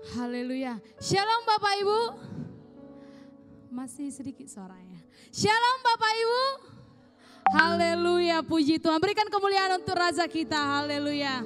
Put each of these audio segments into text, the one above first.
Haleluya. Shalom Bapak Ibu. Masih sedikit suaranya. Shalom Bapak Ibu. Haleluya, puji Tuhan. Berikan kemuliaan untuk Raja kita. Haleluya.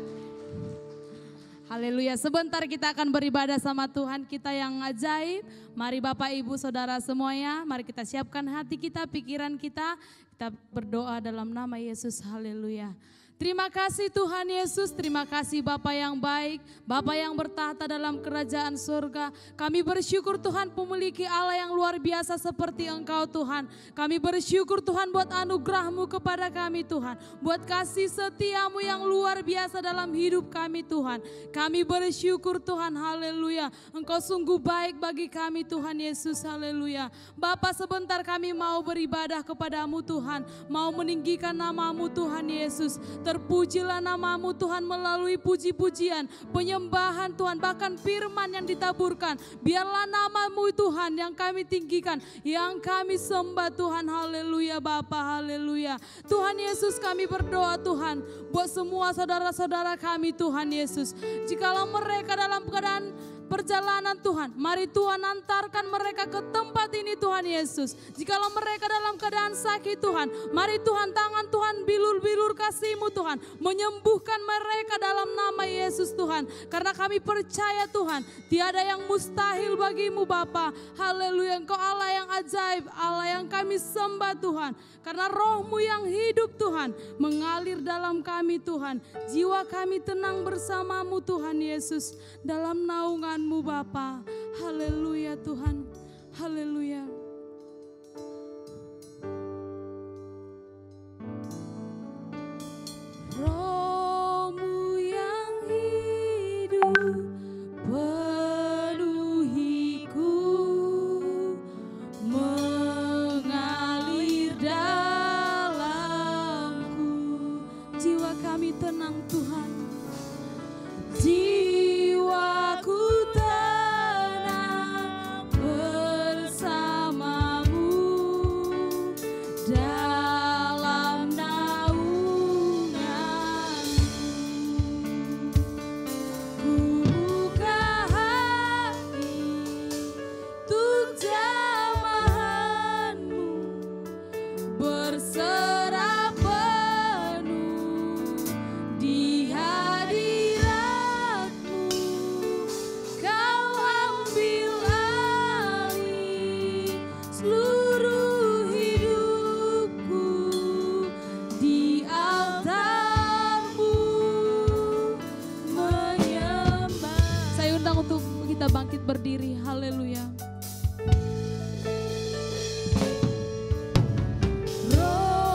Haleluya. Sebentar kita akan beribadah sama Tuhan kita yang ajaib. Mari Bapak Ibu Saudara semuanya, mari kita siapkan hati kita, pikiran kita. Kita berdoa dalam nama Yesus. Haleluya. Terima kasih Tuhan Yesus, terima kasih Bapa yang baik, Bapa yang bertahta dalam kerajaan surga. Kami bersyukur Tuhan memiliki Allah yang luar biasa seperti Engkau Tuhan. Kami bersyukur Tuhan buat anugerah-Mu kepada kami Tuhan. Buat kasih setia-Mu yang luar biasa dalam hidup kami Tuhan. Kami bersyukur Tuhan, haleluya. Engkau sungguh baik bagi kami Tuhan Yesus, haleluya. Bapa sebentar kami mau beribadah kepada-Mu Tuhan. Mau meninggikan nama-Mu Tuhan Yesus. Terpujilah nama-Mu Tuhan melalui puji-pujian, penyembahan Tuhan, bahkan firman yang ditaburkan. Biarlah nama-Mu Tuhan yang kami tinggikan, yang kami sembah Tuhan, haleluya Bapa, haleluya. Tuhan Yesus kami berdoa Tuhan, buat semua saudara-saudara kami Tuhan Yesus. Jikalau mereka dalam keadaan perjalanan Tuhan, mari Tuhan antarkan mereka ke tempat ini Tuhan Yesus. Jikalau mereka dalam keadaan sakit Tuhan, mari Tuhan tangan Tuhan bilur-bilur kasih-Mu Tuhan, menyembuhkan mereka dalam nama Yesus Tuhan. Karena kami percaya Tuhan, tiada yang mustahil bagi-Mu Bapa. Haleluya, Engkau Allah yang ajaib, Allah yang kami sembah Tuhan. Karena Roh-Mu yang hidup Tuhan, mengalir dalam kami Tuhan. Jiwa kami tenang bersama-Mu Tuhan Yesus, dalam naungan-Mu Bapa. Haleluya Tuhan, haleluya. Roh-Mu yang hidup penuhiku, mengalir dalamku. Jiwa kami tenang Tuhan, jiwaku tenang bersama-Mu dalam naungan-Mu. Ku buka hati untuk jamahan-Mu, berserah penuh di hadirat-Mu. Kau ambil alih seluruh hidupku di altar-Mu menyembah. Saya undang untuk kita bangkit berdiri, haleluya. Roh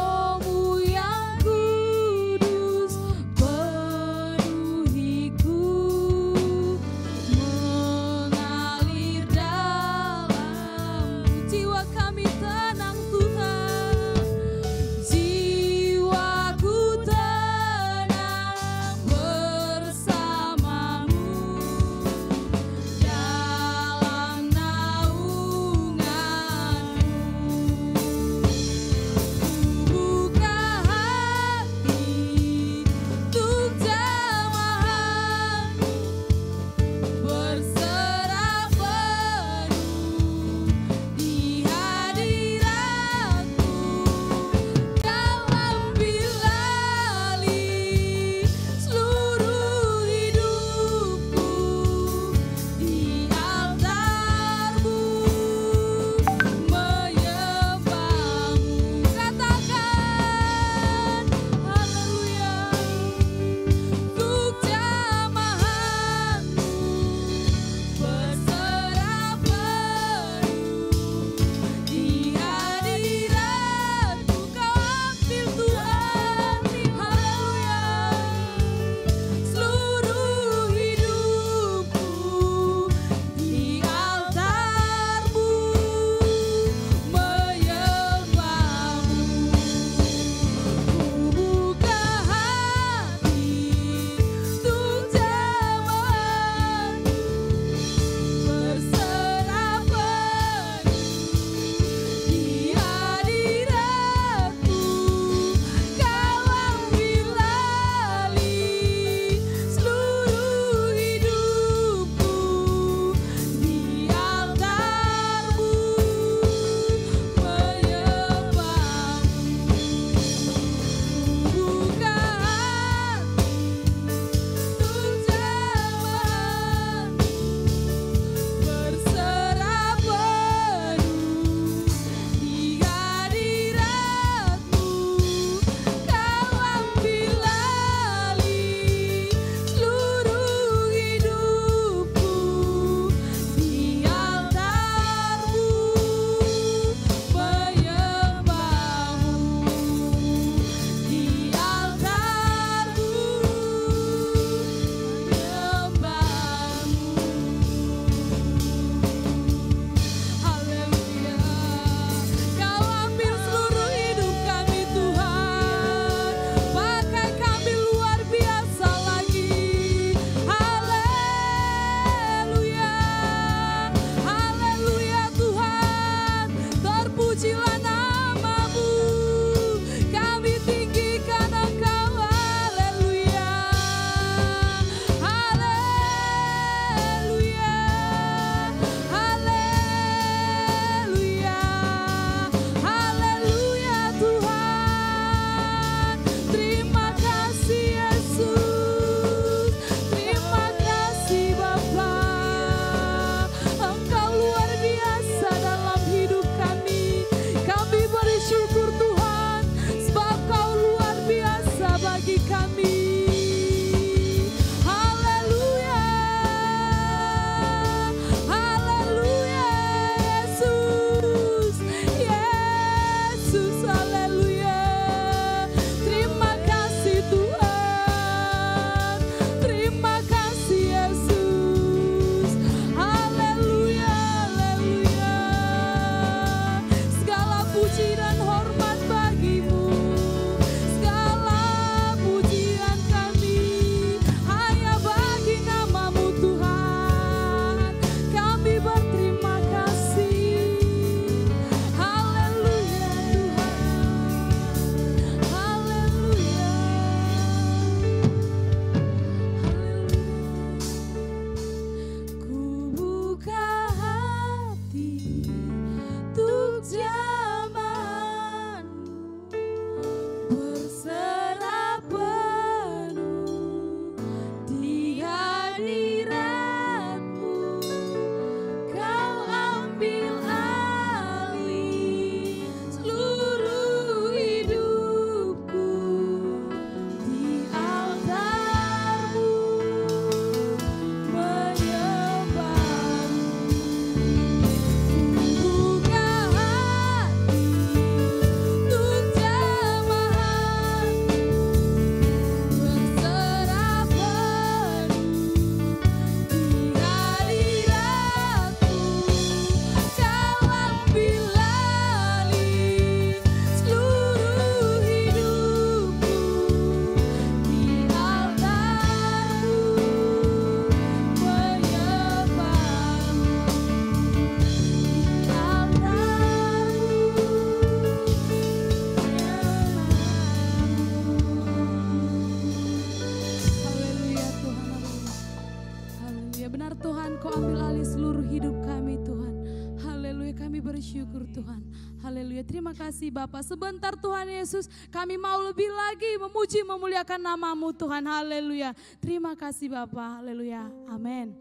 kasih Bapa. Sebentar Tuhan Yesus, kami mau lebih lagi memuji memuliakan nama-Mu Tuhan. Haleluya. Terima kasih Bapa. Haleluya. Amin.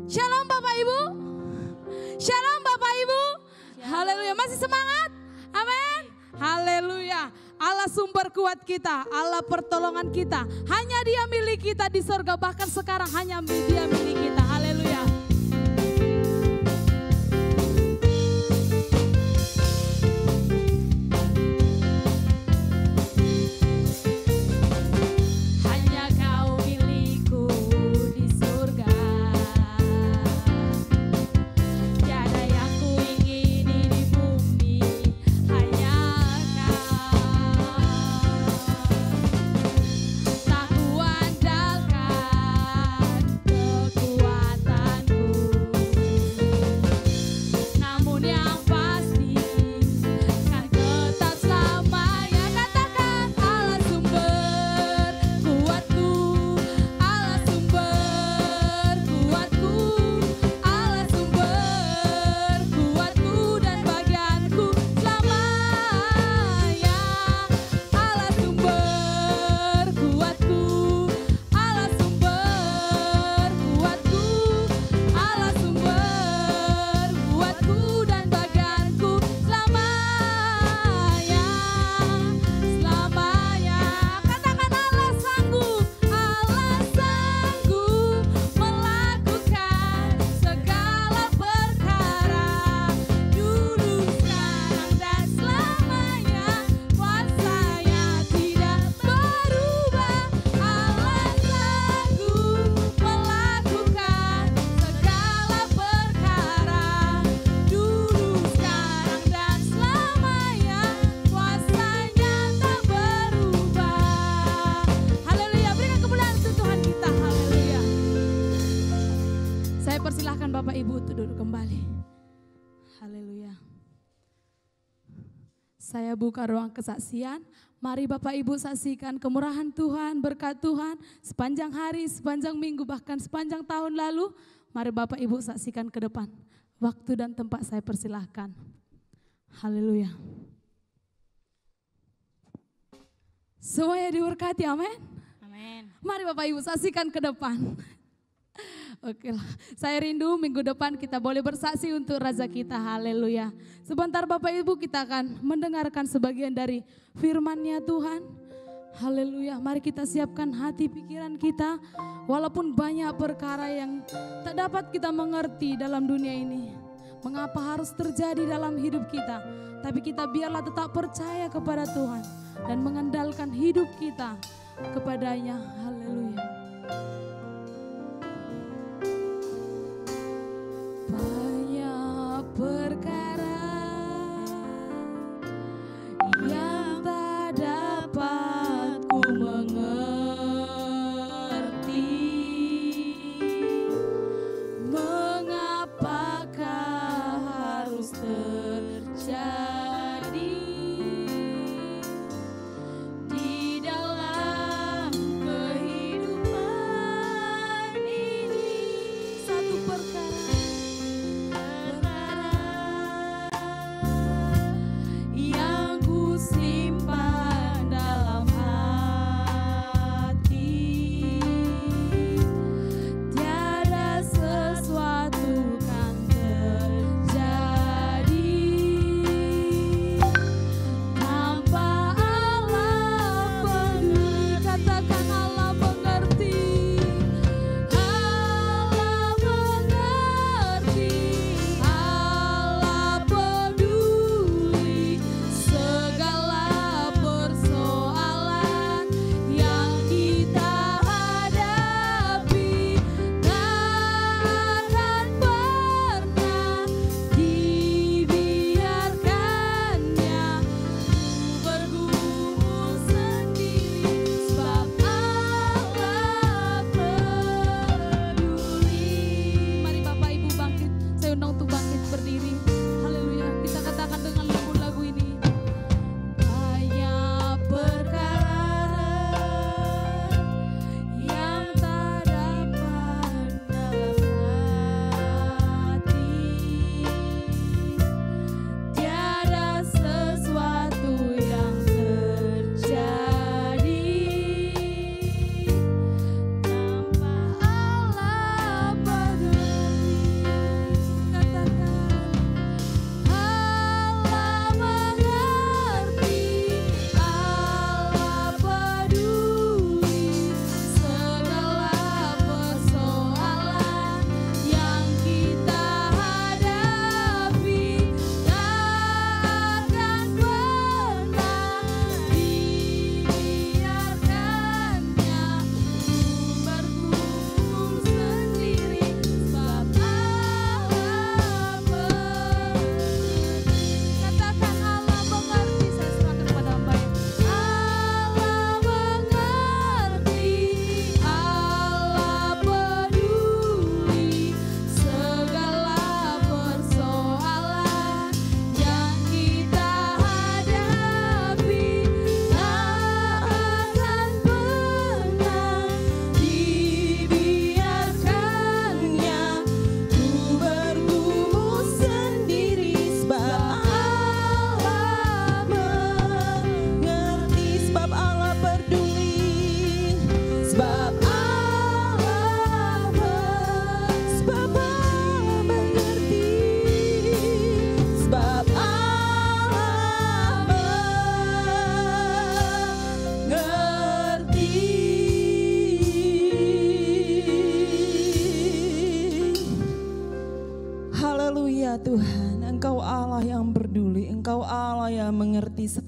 Shalom Bapak Ibu. Shalom Bapak Ibu. Haleluya. Masih semangat? Amin. Haleluya. Allah sumber kuat kita, Allah pertolongan kita. Hanya Dia milik kita di sorga, bahkan sekarang hanya Dia milik kita. Haleluya. Hanya Kau milikku di surga. Tiada yang ku ingini di bumi, hanya tak kuandalkan kekuatanku, namun yang pasti kan tetap selamanya. Katakan Allah sumber kuatku, Allah sumber kuatku, Allah sumber kuatku dan bagianku selamanya. Allah sumber kuatku, Allah sumber kuatku, Allah sumber kuatku dan bagianku selamanya, selamanya. Katakan Allah sanggup melakukan segala perkara, dulu, sekarang dan selamanya. Kuasanya tidak berubah. Allah sanggup melakukan segala perkara, dulu, sekarang dan selamanya. Kuasanya tak berubah. Haleluya. Berikan kemuliaan untuk Tuhan kita. Haleluya. Saya persilahkan Bapak Ibu untuk duduk kembali. Haleluya. Saya buka ruang kesaksian. Mari Bapak Ibu saksikan kemurahan Tuhan, berkat Tuhan sepanjang hari, sepanjang minggu, bahkan sepanjang tahun lalu. Mari Bapak Ibu saksikan ke depan. Waktu dan tempat saya persilahkan. Haleluya. Semuanya diberkati, amin. Amin. Mari Bapak Ibu saksikan ke depan. Oke lah, saya rindu minggu depan kita boleh bersaksi untuk Raja kita. Haleluya. Sebentar Bapak Ibu kita akan mendengarkan sebagian dari firman-Nya Tuhan. Haleluya. Mari kita siapkan hati pikiran kita. Walaupun banyak perkara yang tak dapat kita mengerti dalam dunia ini, mengapa harus terjadi dalam hidup kita, tapi kita biarlah tetap percaya kepada Tuhan dan mengandalkan hidup kita kepadanya. Haleluya. Banyak perkara yang tak dapat ku mengerti, mengapakah harus terjadi di dalam kehidupan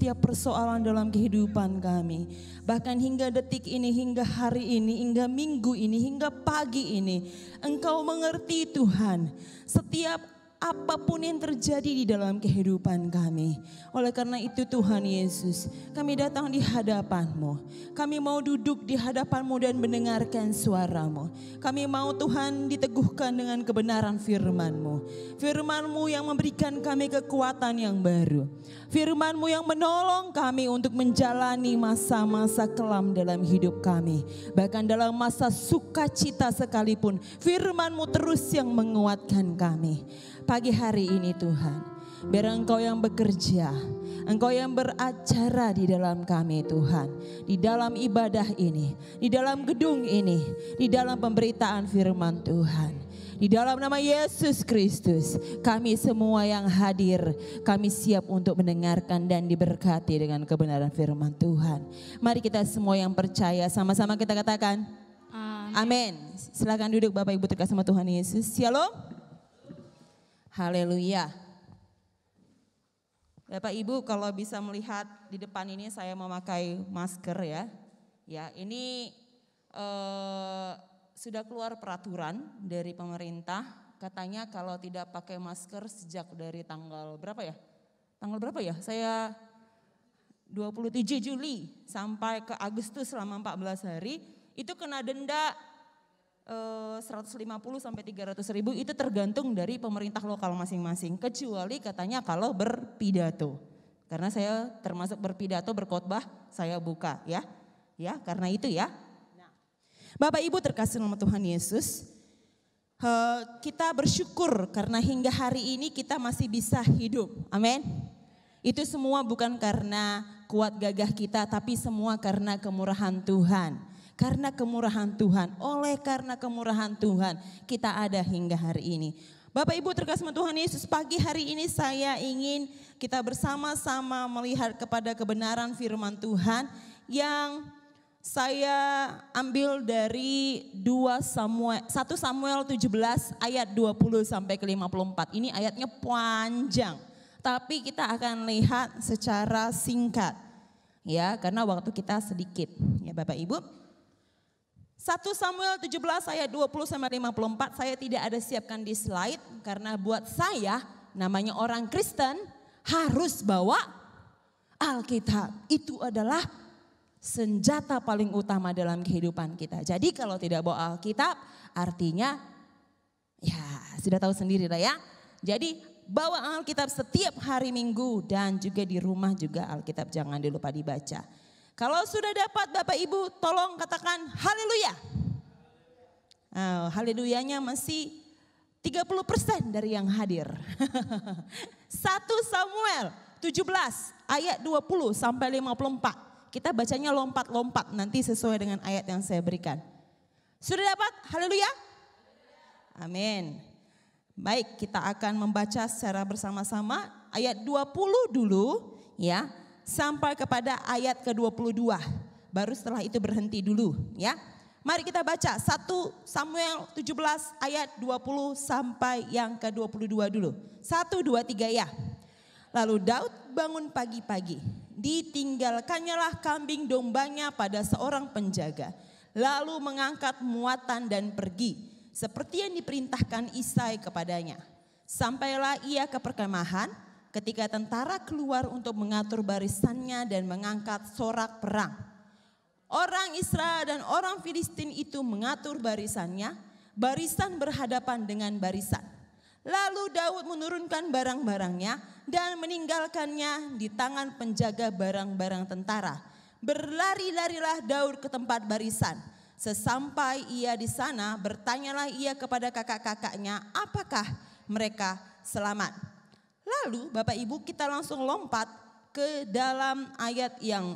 setiap persoalan dalam kehidupan kami. Bahkan hingga detik ini, hingga hari ini, hingga minggu ini, hingga pagi ini. Engkau mengerti Tuhan setiap apapun yang terjadi di dalam kehidupan kami. Oleh karena itu Tuhan Yesus, kami datang di hadapan-Mu. Kami mau duduk di hadapan-Mu dan mendengarkan suara-Mu. Kami mau Tuhan diteguhkan dengan kebenaran firman-Mu. Firman-Mu yang memberikan kami kekuatan yang baru. Firman-Mu yang menolong kami untuk menjalani masa-masa kelam dalam hidup kami. Bahkan dalam masa sukacita sekalipun, firman-Mu terus yang menguatkan kami. Pagi hari ini Tuhan, biar Engkau yang bekerja, Engkau yang beracara di dalam kami Tuhan. Di dalam ibadah ini, di dalam gedung ini, di dalam pemberitaan firman Tuhan. Di dalam nama Yesus Kristus, kami semua yang hadir, kami siap untuk mendengarkan dan diberkati dengan kebenaran firman Tuhan. Mari kita semua yang percaya, sama-sama kita katakan, amin. Silakan duduk Bapak Ibu terkasih sama Tuhan Yesus. Shalom. Haleluya. Bapak Ibu kalau bisa melihat di depan ini saya memakai masker ya. Ya ini sudah keluar peraturan dari pemerintah. Katanya kalau tidak pakai masker sejak dari tanggal berapa ya? Tanggal berapa ya? Saya 27 Juli sampai ke Agustus selama 14 hari itu kena denda 150 sampai 300 ribu, itu tergantung dari pemerintah lokal masing-masing, kecuali katanya kalau berpidato. Karena saya termasuk berpidato, berkhotbah, saya buka ya. Ya, karena itu ya. Nah, Bapak Ibu terkasih nama Tuhan Yesus, kita bersyukur karena hingga hari ini kita masih bisa hidup. Amin. Itu semua bukan karena kuat gagah kita, tapi semua karena kemurahan Tuhan. Karena kemurahan Tuhan, oleh karena kemurahan Tuhan kita ada hingga hari ini. Bapak Ibu terkasih Tuhan Yesus, pagi hari ini saya ingin kita bersama-sama melihat kepada kebenaran firman Tuhan yang saya ambil dari 1 Samuel 17 ayat 20 sampai ke 54. Ini ayatnya panjang, tapi kita akan lihat secara singkat ya, karena waktu kita sedikit ya Bapak Ibu. 1 Samuel 17 ayat 20 sampai 54 saya tidak ada siapkan di slide karena buat saya namanya orang Kristen harus bawa Alkitab. Itu adalah senjata paling utama dalam kehidupan kita. Jadi kalau tidak bawa Alkitab artinya ya sudah tahu sendiri lah ya. Jadi bawa Alkitab setiap hari Minggu dan juga di rumah juga Alkitab jangan lupa dibaca. Kalau sudah dapat Bapak Ibu tolong katakan haleluya. Haleluyanya masih 30% dari yang hadir. 1 Samuel 17 ayat 20 sampai 54. Kita bacanya lompat-lompat nanti sesuai dengan ayat yang saya berikan. Sudah dapat? Haleluya. Amin. Baik, kita akan membaca secara bersama-sama ayat 20 dulu ya. Sampai kepada ayat ke-22. Baru setelah itu berhenti dulu ya. Mari kita baca 1 Samuel 17 ayat 20 sampai yang ke-22 dulu. 1, 2, 3 ya. Lalu Daud bangun pagi-pagi. Ditinggalkannya lah kambing dombanya pada seorang penjaga. Lalu mengangkat muatan dan pergi. Seperti yang diperintahkan Isai kepadanya. Sampailah ia ke perkemahan. Ketika tentara keluar untuk mengatur barisannya dan mengangkat sorak perang. Orang Israel dan orang Filistin itu mengatur barisannya, barisan berhadapan dengan barisan. Lalu Daud menurunkan barang-barangnya dan meninggalkannya di tangan penjaga barang-barang tentara. Berlari-larilah Daud ke tempat barisan. Sesampai ia di sana, bertanyalah ia kepada kakak-kakaknya, apakah mereka selamat? Lalu Bapak Ibu kita langsung lompat ke dalam ayat yang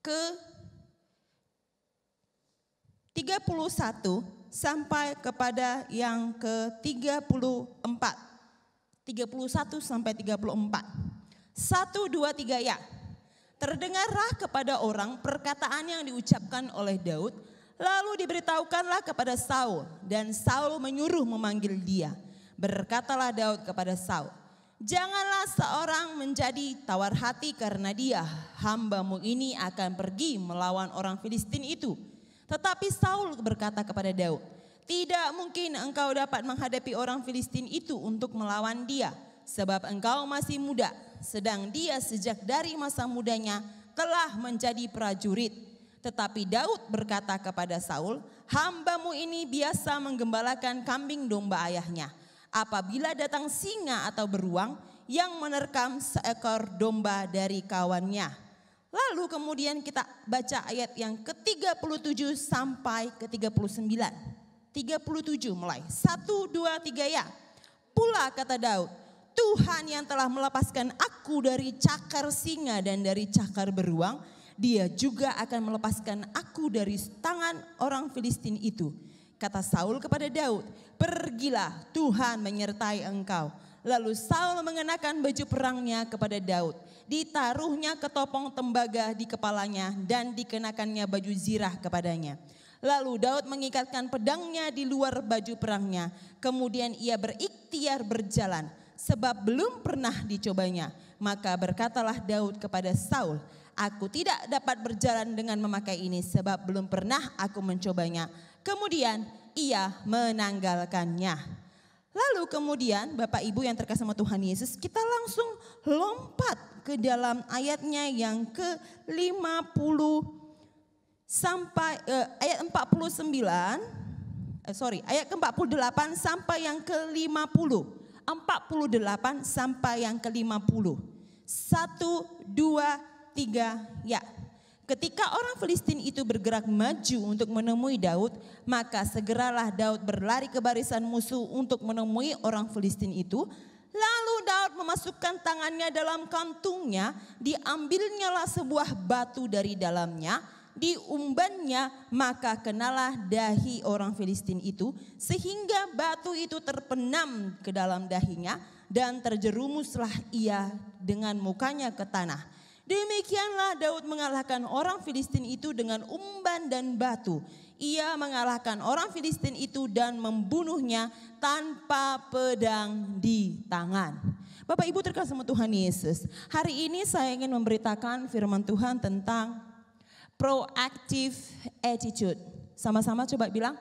ke-31 sampai kepada yang ke-34. 31 sampai 34. 1, 2, 3 ya. Terdengarlah kepada orang perkataan yang diucapkan oleh Daud, lalu diberitahukanlah kepada Saul dan Saul menyuruh memanggil dia. Berkatalah Daud kepada Saul, Janganlah seorang menjadi tawar hati karena dia, hambamu ini akan pergi melawan orang Filistin itu. Tetapi Saul berkata kepada Daud, tidak mungkin engkau dapat menghadapi orang Filistin itu untuk melawan dia. Sebab engkau masih muda, sedang dia sejak dari masa mudanya telah menjadi prajurit. Tetapi Daud berkata kepada Saul, hambamu ini biasa menggembalakan kambing domba ayahnya. Apabila datang singa atau beruang yang menerkam seekor domba dari kawannya. Lalu kemudian kita baca ayat yang ke-37 sampai ke-39. 37 mulai. 1, 2, 3 ya. Pula kata Daud, Tuhan yang telah melepaskan aku dari cakar singa dan dari cakar beruang, dia juga akan melepaskan aku dari tangan orang Filistin itu. Kata Saul kepada Daud, pergilah, Tuhan menyertai engkau. Lalu Saul mengenakan baju perangnya kepada Daud. Ditaruhnya ketopong tembaga di kepalanya dan dikenakannya baju zirah kepadanya. Lalu Daud mengikatkan pedangnya di luar baju perangnya. Kemudian ia berikhtiar berjalan sebab belum pernah dicobanya. Maka berkatalah Daud kepada Saul, aku tidak dapat berjalan dengan memakai ini sebab belum pernah aku mencobanya. Kemudian ia menanggalkannya. Lalu kemudian Bapak Ibu yang terkasih sama Tuhan Yesus, kita langsung lompat ke dalam ayatnya yang ke-50 sampai ayat 49, ayat ke-48 sampai yang ke-50. 48 sampai yang ke-50. 1, 2, 3 ya. Ketika orang Filistin itu bergerak maju untuk menemui Daud, maka segeralah Daud berlari ke barisan musuh untuk menemui orang Filistin itu. Lalu Daud memasukkan tangannya dalam kantungnya, diambilnyalah sebuah batu dari dalamnya, diumbannya, maka kenalah dahi orang Filistin itu, sehingga batu itu terpenam ke dalam dahinya dan terjerumuslah ia dengan mukanya ke tanah. Demikianlah Daud mengalahkan orang Filistin itu dengan umban dan batu. Ia mengalahkan orang Filistin itu dan membunuhnya tanpa pedang di tangan. Bapak Ibu terkasih sama Tuhan Yesus, hari ini saya ingin memberitakan firman Tuhan tentang proactive attitude. Sama-sama coba bilang.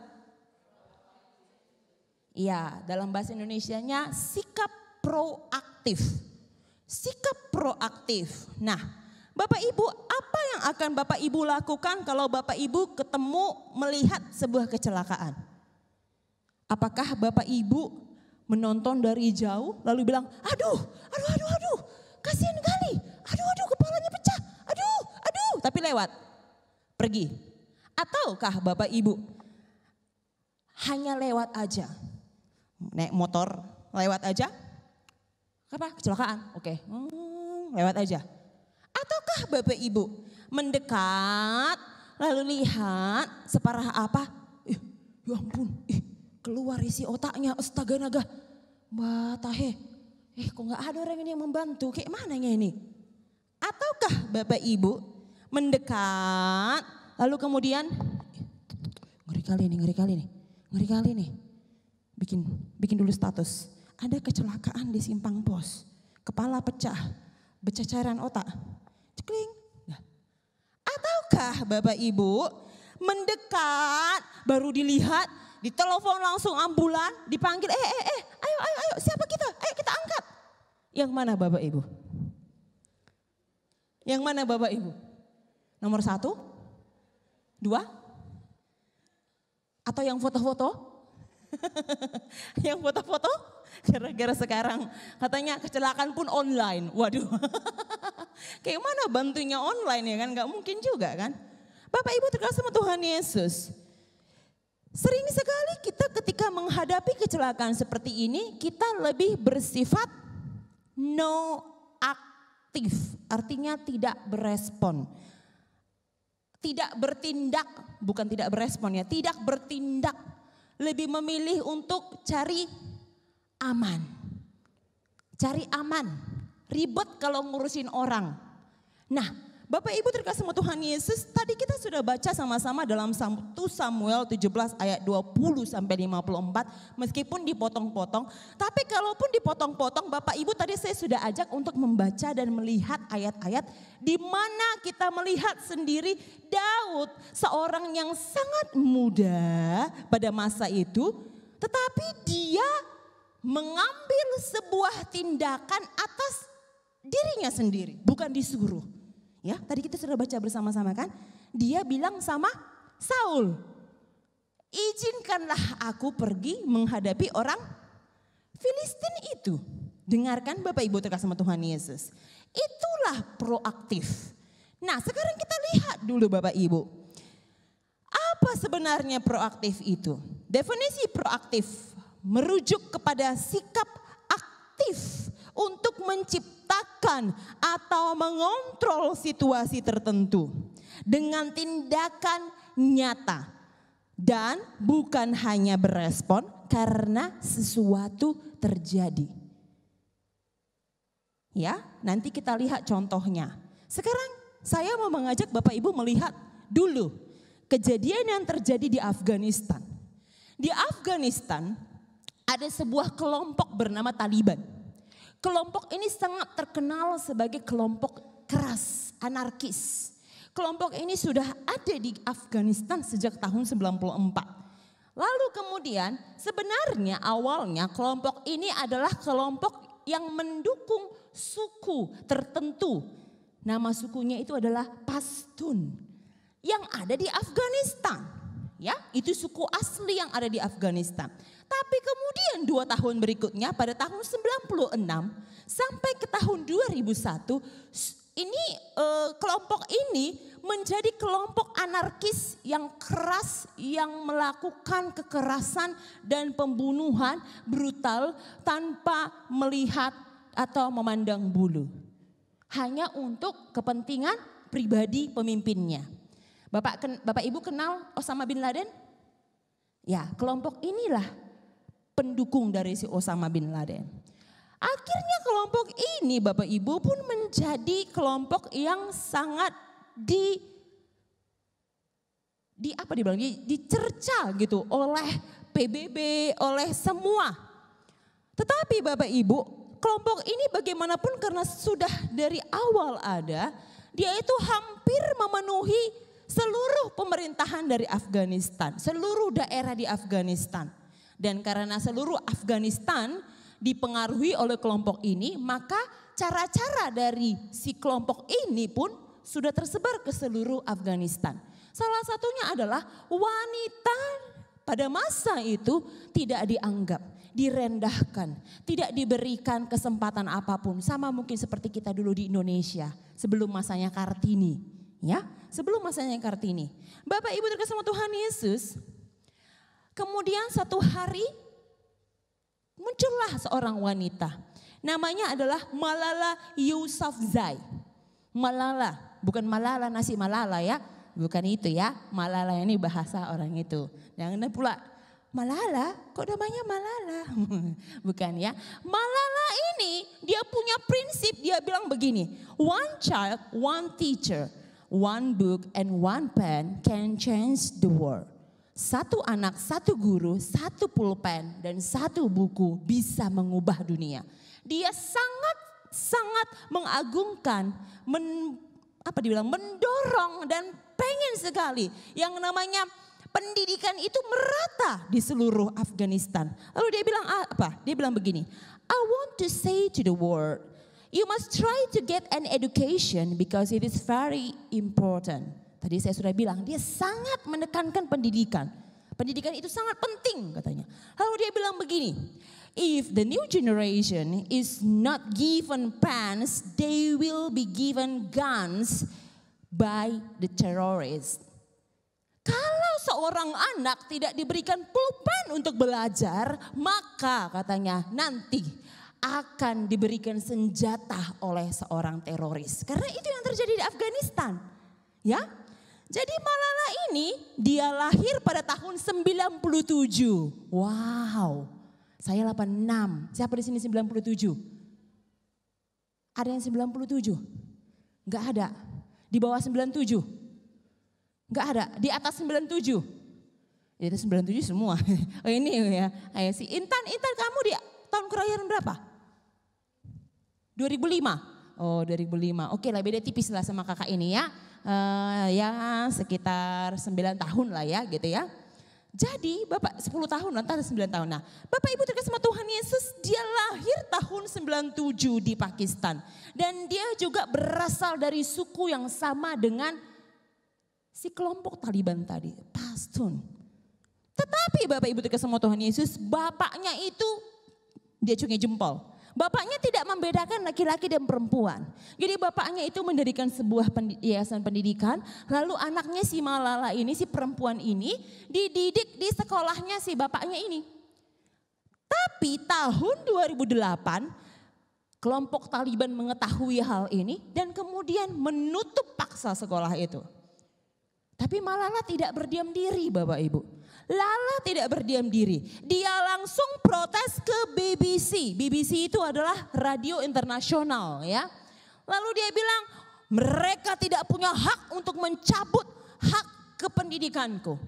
Iya, dalam bahasa Indonesianya sikap proaktif. Sikap proaktif. Nah, Bapak Ibu, apa yang akan Bapak Ibu lakukan kalau Bapak Ibu ketemu melihat sebuah kecelakaan? Apakah Bapak Ibu menonton dari jauh lalu bilang, aduh, kasihan kali, aduh, kepalanya pecah, aduh, tapi lewat, pergi? Ataukah Bapak Ibu hanya lewat aja, naik motor lewat aja? Apa? Kecelakaan? Oke. Lewat aja. Ataukah Bapak Ibu mendekat lalu lihat separah apa? Ya ampun, keluar isi otaknya, astaga naga. Mbak Tahe, kok gak ada orang ini yang membantu, kayak mananya ini? Ataukah Bapak Ibu mendekat lalu kemudian, ngeri kali nih. Bikin dulu status. Ada kecelakaan di simpang pos, kepala pecah, bececeran otak, cekling. Ataukah Bapak Ibu mendekat, baru dilihat, ditelepon langsung ambulan, dipanggil, ayo, siapa kita? Ayo kita angkat. Yang mana Bapak Ibu? Yang mana Bapak Ibu? Nomor 1, 2, atau yang foto-foto? Yang foto-foto? Gara-gara sekarang katanya kecelakaan pun online. Waduh. Kayak mana bantunya online ya kan? Gak mungkin juga kan? Bapak Ibu terkasih sama Tuhan Yesus. Sering sekali kita ketika menghadapi kecelakaan seperti ini, kita lebih bersifat no aktif. Artinya tidak berespon. Tidak bertindak, bukan tidak berespon ya, tidak bertindak. Lebih memilih untuk cari aman. Cari aman. Ribet kalau ngurusin orang. Nah, Bapak Ibu terkasih sama Tuhan Yesus, tadi kita sudah baca sama-sama dalam 1 Samuel 17 ayat 20 sampai 54, meskipun dipotong-potong, tapi kalaupun dipotong-potong, Bapak Ibu tadi saya sudah ajak untuk membaca dan melihat ayat-ayat di mana kita melihat sendiri Daud, seorang yang sangat muda pada masa itu, tetapi dia mengambil sebuah tindakan atas dirinya sendiri, bukan disuruh. Ya, tadi kita sudah baca bersama-sama kan? Dia bilang sama Saul, izinkanlah aku pergi menghadapi orang Filistin itu. Dengarkan Bapak Ibu terkasih sama Tuhan Yesus. Itulah proaktif. Nah, sekarang kita lihat dulu Bapak Ibu. Apa sebenarnya proaktif itu? Definisi proaktif merujuk kepada sikap aktif untuk menciptakan atau mengontrol situasi tertentu dengan tindakan nyata dan bukan hanya berespon karena sesuatu terjadi. Ya, nanti kita lihat contohnya. Sekarang saya mau mengajak Bapak Ibu melihat dulu kejadian yang terjadi di Afghanistan. Di Afghanistan ada sebuah kelompok bernama Taliban. Kelompok ini sangat terkenal sebagai kelompok keras, anarkis. Kelompok ini sudah ada di Afghanistan sejak tahun 94. Lalu kemudian sebenarnya awalnya kelompok ini adalah kelompok yang mendukung suku tertentu. Nama sukunya itu adalah Pashtun yang ada di Afghanistan. Ya, itu suku asli yang ada di Afghanistan. Tapi kemudian 2 tahun berikutnya pada tahun 96 sampai ke tahun 2001 ini kelompok ini menjadi kelompok anarkis yang keras yang melakukan kekerasan dan pembunuhan brutal tanpa melihat atau memandang bulu. Hanya untuk kepentingan pribadi pemimpinnya. Bapak Ibu kenal Osama bin Laden? Ya, kelompok inilah pendukung dari si Osama bin Laden. Akhirnya kelompok ini Bapak Ibu pun menjadi kelompok yang sangat dicerca gitu oleh PBB, oleh semua. Tetapi Bapak Ibu, kelompok ini bagaimanapun karena sudah dari awal ada, dia itu hampir memenuhi seluruh pemerintahan dari Afghanistan, seluruh daerah di Afghanistan. Dan karena seluruh Afghanistan dipengaruhi oleh kelompok ini, maka cara-cara dari si kelompok ini pun sudah tersebar ke seluruh Afghanistan. Salah satunya adalah wanita pada masa itu tidak dianggap, direndahkan, tidak diberikan kesempatan apapun. Sama mungkin seperti kita dulu di Indonesia sebelum masanya Kartini. Ya, sebelum masanya Kartini. Bapak Ibu terkasih sama Tuhan Yesus, kemudian satu hari muncullah seorang wanita. Namanya adalah Malala Yousafzai. Malala, bukan Malala nasi Malala ya. Bukan itu ya. Malala ini bahasa orang itu. Jangan pula Malala, kok namanya Malala? Bukan ya. Malala ini dia punya prinsip, dia bilang begini. One child, one teacher, one book and one pen can change the world. Satu anak, satu guru, satu pulpen dan satu buku bisa mengubah dunia. Dia sangat mengagungkan, mendorong dan pengen sekali yang namanya pendidikan itu merata di seluruh Afghanistan. Lalu dia bilang apa? Dia bilang begini, I want to say to the world, you must try to get an education because it is very important. Tadi saya sudah bilang, dia sangat menekankan pendidikan. Pendidikan itu sangat penting katanya. Lalu dia bilang begini, if the new generation is not given pens, they will be given guns by the terrorists. Kalau seorang anak tidak diberikan pulpen untuk belajar, maka katanya nanti akan diberikan senjata oleh seorang teroris. Karena itu yang terjadi di Afghanistan. Ya. Jadi Malala ini dia lahir pada tahun 97. Wow. Saya 86. Siapa di sini 97? Ada yang 97? Enggak ada. Di bawah 97? Enggak ada, di atas 97? Itu 97 semua. Oh ini ya, ayo si Intan kamu di tahun kelahiran berapa? 2005? Oh 2005, oke lah beda tipis lah sama kakak ini ya. Ya sekitar 9 tahun lah ya gitu ya. Jadi Bapak 10 tahun, nanti 9 tahun. Nah Bapak Ibu terkasih sama Tuhan Yesus, dia lahir tahun 97 di Pakistan. Dan dia juga berasal dari suku yang sama dengan si kelompok Taliban tadi, Pashtun. Tetapi Bapak Ibu terkasih sama Tuhan Yesus, bapaknya itu dia cungi jempol. Bapaknya tidak membedakan laki-laki dan perempuan. Jadi bapaknya itu mendirikan sebuah yayasan pendidikan. Lalu anaknya si Malala ini, si perempuan ini dididik di sekolahnya si bapaknya ini. Tapi tahun 2008 kelompok Taliban mengetahui hal ini dan kemudian menutup paksa sekolah itu. Tapi Malala tidak berdiam diri Bapak Ibu. Lala tidak berdiam diri. Dia langsung protes ke BBC. BBC itu adalah radio internasional ya. Lalu dia bilang mereka tidak punya hak untuk mencabut hak kependidikanku.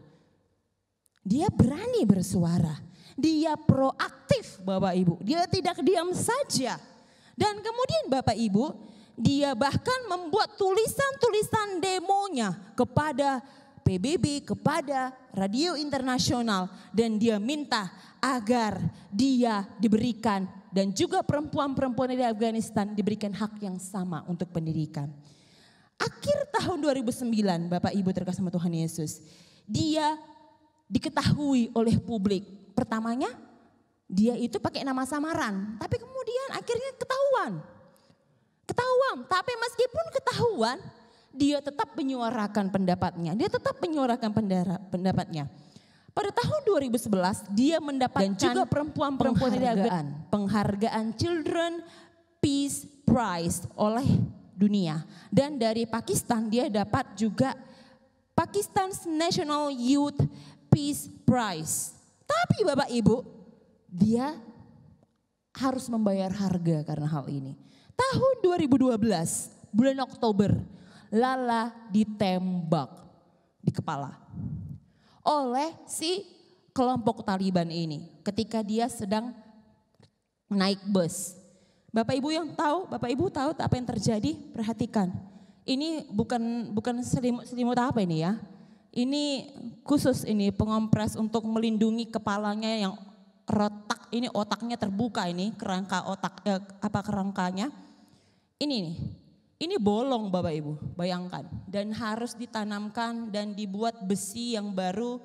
Dia berani bersuara. Dia proaktif Bapak Ibu. Dia tidak diam saja. Dan kemudian Bapak Ibu, dia bahkan membuat tulisan-tulisan demonya kepada PBB, kepada radio internasional, dan dia minta agar dia diberikan dan juga perempuan-perempuan di Afghanistan diberikan hak yang sama untuk pendidikan. Akhir tahun 2009 Bapak Ibu terkasih sama Tuhan Yesus, dia diketahui oleh publik. Pertamanya dia itu pakai nama samaran, tapi kemudian akhirnya ketahuan, tapi meskipun ketahuan, dia tetap menyuarakan pendapatnya. Pada tahun 2011 dia mendapatkan dan juga perempuan-perempuan penghargaan Children Peace Prize oleh dunia. Dan dari Pakistan dia dapat juga Pakistan's National Youth Peace Prize. Tapi Bapak Ibu, dia harus membayar harga karena hal ini. Tahun 2012 bulan Oktober, Lala ditembak di kepala oleh si kelompok Taliban ini ketika dia sedang naik bus. Bapak Ibu yang tahu, Bapak Ibu tahu apa yang terjadi? Perhatikan. Ini bukan selimut apa ini ya. Ini khusus ini pengompres untuk melindungi kepalanya yang retak. Ini otaknya terbuka ini, kerangka otak kerangkanya. Ini nih. Ini bolong Bapak Ibu, bayangkan. Dan harus ditanamkan dan dibuat besi yang baru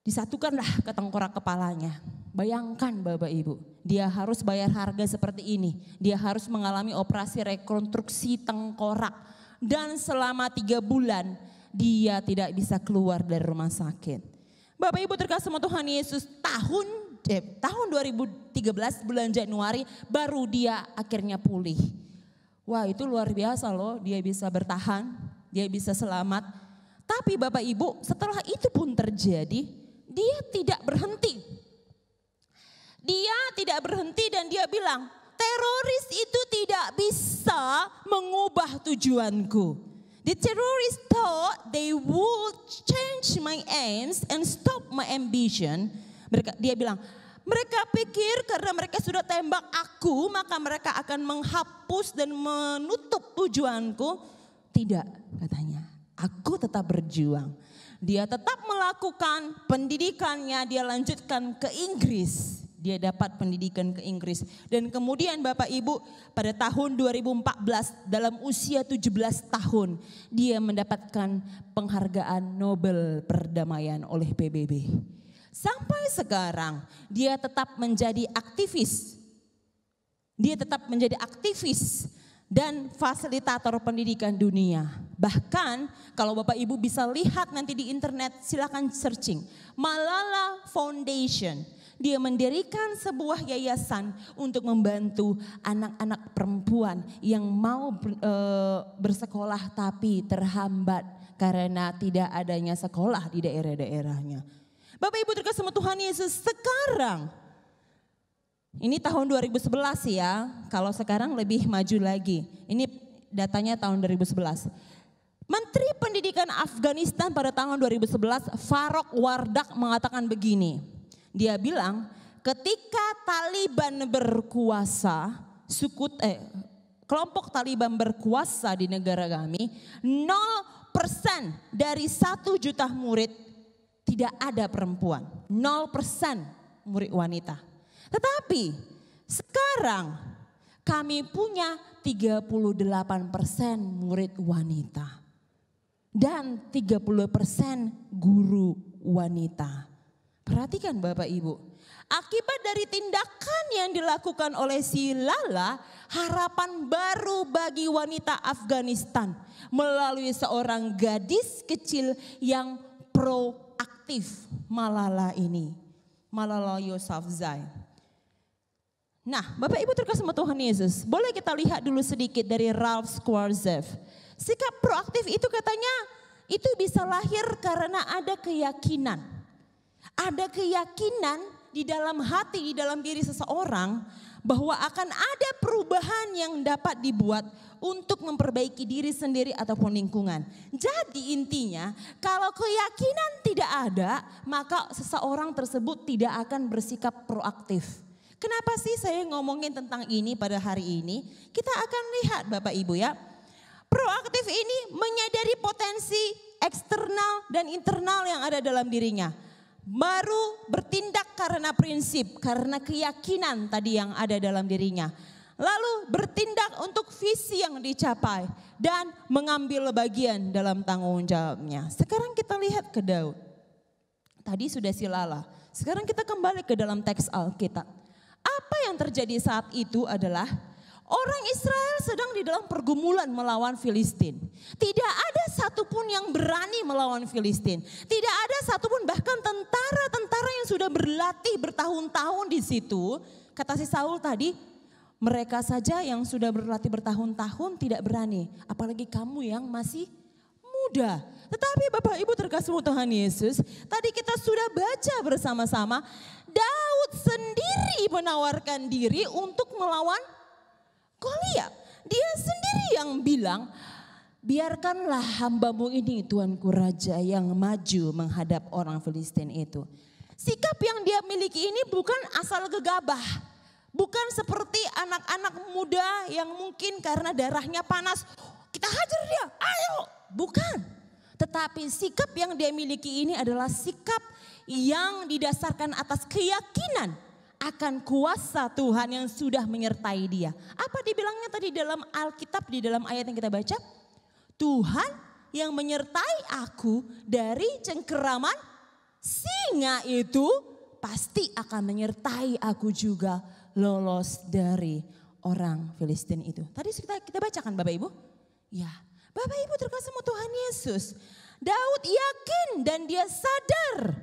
disatukanlah ke tengkorak kepalanya. Bayangkan Bapak Ibu, dia harus bayar harga seperti ini. Dia harus mengalami operasi rekonstruksi tengkorak. Dan selama 3 bulan dia tidak bisa keluar dari rumah sakit. Bapak Ibu terkasih sama Tuhan Yesus, tahun 2013 bulan Januari baru dia akhirnya pulih. Wah itu luar biasa loh, dia bisa bertahan, dia bisa selamat. Tapi Bapak Ibu setelah itu pun terjadi, dia tidak berhenti. Dia tidak berhenti dan dia bilang, teroris itu tidak bisa mengubah tujuanku. The terrorists thought they would change my aims and stop my ambition. Dia bilang, mereka pikir karena mereka sudah tembak aku, maka mereka akan menghapus dan menutup tujuanku. Tidak, katanya. Aku tetap berjuang. Dia tetap melakukan pendidikannya, dia lanjutkan ke Inggris. Dia dapat pendidikan ke Inggris. Dan kemudian Bapak Ibu pada tahun 2014 dalam usia 17 tahun. Dia mendapatkan penghargaan Nobel Perdamaian oleh PBB. Sampai sekarang dia tetap menjadi aktivis. Dia tetap menjadi aktivis dan fasilitator pendidikan dunia. Bahkan kalau Bapak Ibu bisa lihat nanti di internet, silakan searching. Malala Foundation. Dia mendirikan sebuah yayasan untuk membantu anak-anak perempuan yang mau bersekolah tapi terhambat karena tidak adanya sekolah di daerah-daerahnya. Bapak Ibu terkasih sama Tuhan Yesus, sekarang ini tahun 2011 ya, kalau sekarang lebih maju lagi. Ini datanya tahun 2011. Menteri Pendidikan Afghanistan pada tahun 2011, Farrokh Wardak mengatakan begini. Dia bilang, ketika Taliban berkuasa, kelompok Taliban berkuasa di negara kami, 0% dari 1 juta murid tidak ada perempuan. 0% murid wanita. Tetapi sekarang kami punya 38% murid wanita. Dan 30% guru wanita. Perhatikan Bapak Ibu. Akibat dari tindakan yang dilakukan oleh si Lala, harapan baru bagi wanita Afghanistan melalui seorang gadis kecil yang proaktif, Malala ini. Malala Yousafzai. Nah, Bapak Ibu terkasih Tuhan Yesus, boleh kita lihat dulu sedikit dari Ralph Schwarzer. Sikap proaktif itu katanya itu bisa lahir karena ada keyakinan. Ada keyakinan di dalam hati, di dalam diri seseorang bahwa akan ada perubahan yang dapat dibuat untuk memperbaiki diri sendiri ataupun lingkungan. Jadi intinya kalau keyakinan tidak ada, maka seseorang tersebut tidak akan bersikap proaktif. Kenapa sih saya ngomongin tentang ini pada hari ini? Kita akan lihat Bapak Ibu ya. Proaktif ini menyadari potensi eksternal dan internal yang ada dalam dirinya. Baru bertindak karena prinsip, karena keyakinan tadi yang ada dalam dirinya. Lalu bertindak untuk visi yang dicapai dan mengambil bagian dalam tanggung jawabnya. Sekarang kita lihat ke Daud. Tadi sudah si Lala. Sekarang kita kembali ke dalam teks Alkitab. Apa yang terjadi saat itu adalah orang Israel sedang di dalam pergumulan melawan Filistin. Tidak ada satupun yang berani melawan Filistin. Tidak ada satupun bahkan tentara-tentara yang sudah berlatih bertahun-tahun di situ. Kata si Saul tadi, mereka saja yang sudah berlatih bertahun-tahun tidak berani. Apalagi kamu yang masih muda. Tetapi Bapak Ibu terkasih Tuhan Yesus, tadi kita sudah baca bersama-sama. Daud sendiri menawarkan diri untuk melawan Goliat. Dia sendiri yang bilang, biarkanlah hambamu ini Tuanku Raja yang maju menghadap orang Filistin itu. Sikap yang dia miliki ini bukan asal gegabah. Bukan seperti anak-anak muda yang mungkin karena darahnya panas, kita hajar dia, ayo. Bukan. Tetapi sikap yang dia miliki ini adalah sikap yang didasarkan atas keyakinan akan kuasa Tuhan yang sudah menyertai dia. Apa dibilangnya tadi dalam Alkitab, di dalam ayat yang kita baca? Tuhan yang menyertai aku dari cengkeraman singa itu pasti akan menyertai aku juga lolos dari orang Filistin itu. Tadi kita bacakan Bapak Ibu? Ya, Bapak Ibu terkasih Tuhan Yesus. Daud yakin dan dia sadar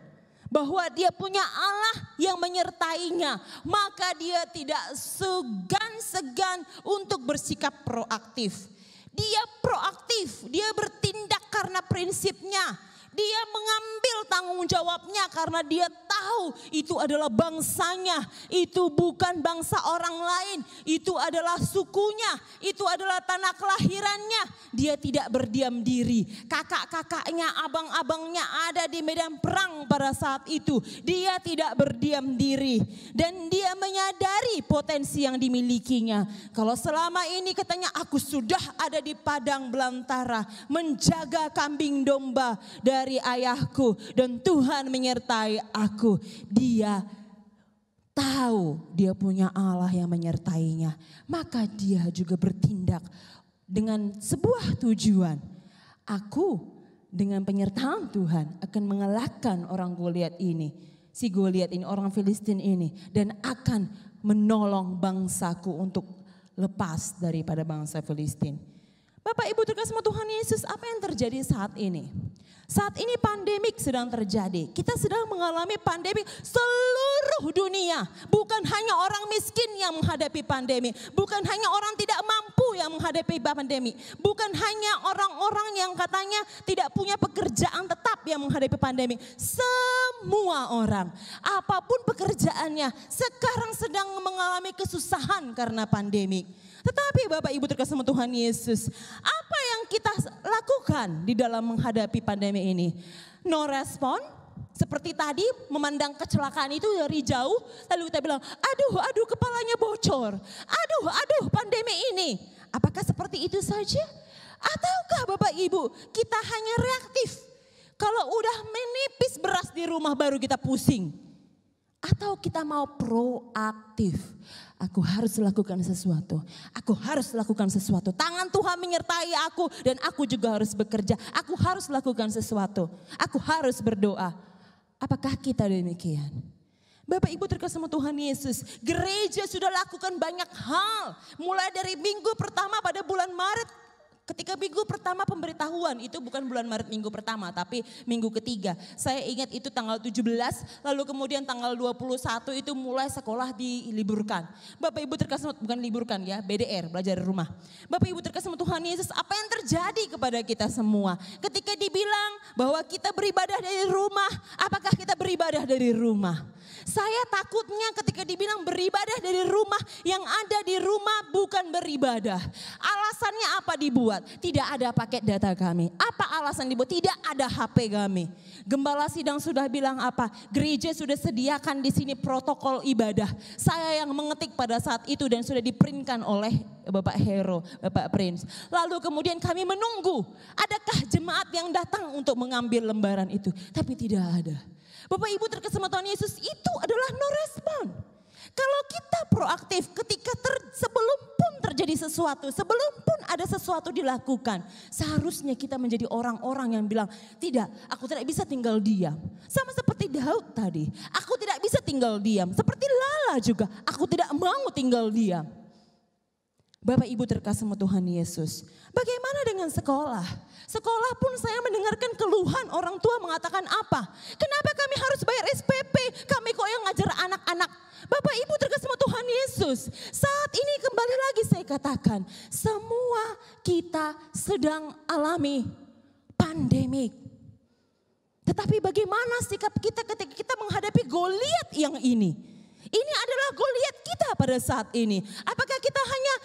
bahwa dia punya Allah yang menyertainya. Maka dia tidak segan-segan untuk bersikap proaktif. Dia proaktif, dia bertindak karena prinsipnya. Dia mengambil tanggung jawabnya karena dia tahu itu adalah bangsanya. Itu bukan bangsa orang lain, itu adalah sukunya, itu adalah tanah kelahirannya. Dia tidak berdiam diri. Kakak-kakaknya, abang-abangnya ada di medan perang pada saat itu. Dia tidak berdiam diri dan dia menyadari potensi yang dimilikinya. Kalau selama ini katanya aku sudah ada di padang belantara menjaga kambing domba dari ayahku dan Tuhan menyertai aku. Dia tahu dia punya Allah yang menyertainya. Maka dia juga bertindak dengan sebuah tujuan. Aku dengan penyertaan Tuhan akan mengalahkan orang Goliat ini. Si Goliat ini, orang Filistin ini. Dan akan menolong bangsaku untuk lepas daripada bangsa Filistin. Bapak Ibu terkasih Tuhan Yesus, apa yang terjadi saat ini? Saat ini pandemik sedang terjadi. Kita sedang mengalami pandemik seluruh dunia. Bukan hanya orang miskin yang menghadapi pandemi. Bukan hanya orang tidak mampu yang menghadapi pandemi. Bukan hanya orang-orang yang katanya tidak punya pekerjaan tetap yang menghadapi pandemi. Semua orang, apapun pekerjaannya, sekarang sedang mengalami kesusahan karena pandemi. Tetapi Bapak Ibu terkasih sama Tuhan Yesus, apa yang kita lakukan di dalam menghadapi pandemi ini? No respon, seperti tadi memandang kecelakaan itu dari jauh, lalu kita bilang, aduh kepalanya bocor, aduh pandemi ini. Apakah seperti itu saja? Ataukah Bapak Ibu kita hanya reaktif? Kalau udah menipis beras di rumah baru kita pusing. Atau kita mau proaktif. Aku harus lakukan sesuatu. Aku harus lakukan sesuatu. Tangan Tuhan menyertai aku dan aku juga harus bekerja. Aku harus lakukan sesuatu. Aku harus berdoa. Apakah kita demikian? Bapak Ibu terkasih sama Tuhan Yesus. Gereja sudah lakukan banyak hal. Mulai dari minggu pertama pada bulan Maret. Ketika minggu pertama pemberitahuan, itu bukan bulan Maret minggu pertama, tapi minggu ketiga. Saya ingat itu tanggal 17, lalu kemudian tanggal 21 itu mulai sekolah diliburkan. Bapak Ibu terkasih, bukan liburkan ya, BDR, belajar di rumah. Bapak Ibu terkasih Tuhan Yesus, apa yang terjadi kepada kita semua? Ketika dibilang bahwa kita beribadah dari rumah, apakah kita beribadah dari rumah? Saya takutnya ketika dibilang beribadah dari rumah, yang ada di rumah bukan beribadah. Alasannya apa dibuat? Tidak ada paket data kami. Apa alasan dibuat? Tidak ada HP kami. Gembala sidang sudah bilang apa? Gereja sudah sediakan di sini protokol ibadah. Saya yang mengetik pada saat itu dan sudah diprintkan oleh Bapak Hero, Bapak Prince. Lalu kemudian kami menunggu, adakah jemaat yang datang untuk mengambil lembaran itu? Tapi tidak ada. Bapak Ibu terkasih Tuhan Yesus, itu adalah no respon. Kalau kita proaktif ketika sebelum pun terjadi sesuatu, sebelum pun ada sesuatu dilakukan, seharusnya kita menjadi orang-orang yang bilang, tidak, aku tidak bisa tinggal diam. Sama seperti Daud tadi, aku tidak bisa tinggal diam. Seperti Lala juga, aku tidak mau tinggal diam. Bapak Ibu terkasih Tuhan Yesus, bagaimana dengan sekolah? Sekolah pun saya mendengarkan keluhan orang tua mengatakan apa? Kenapa kami harus bayar SPP? Kami kok yang ngajar anak-anak. Bapak Ibu terkasih Tuhan Yesus, saat ini kembali lagi saya katakan, semua kita sedang alami pandemik. Tetapi bagaimana sikap kita ketika kita menghadapi Goliat yang ini? Ini adalah Goliat kita pada saat ini. Apakah kita hanya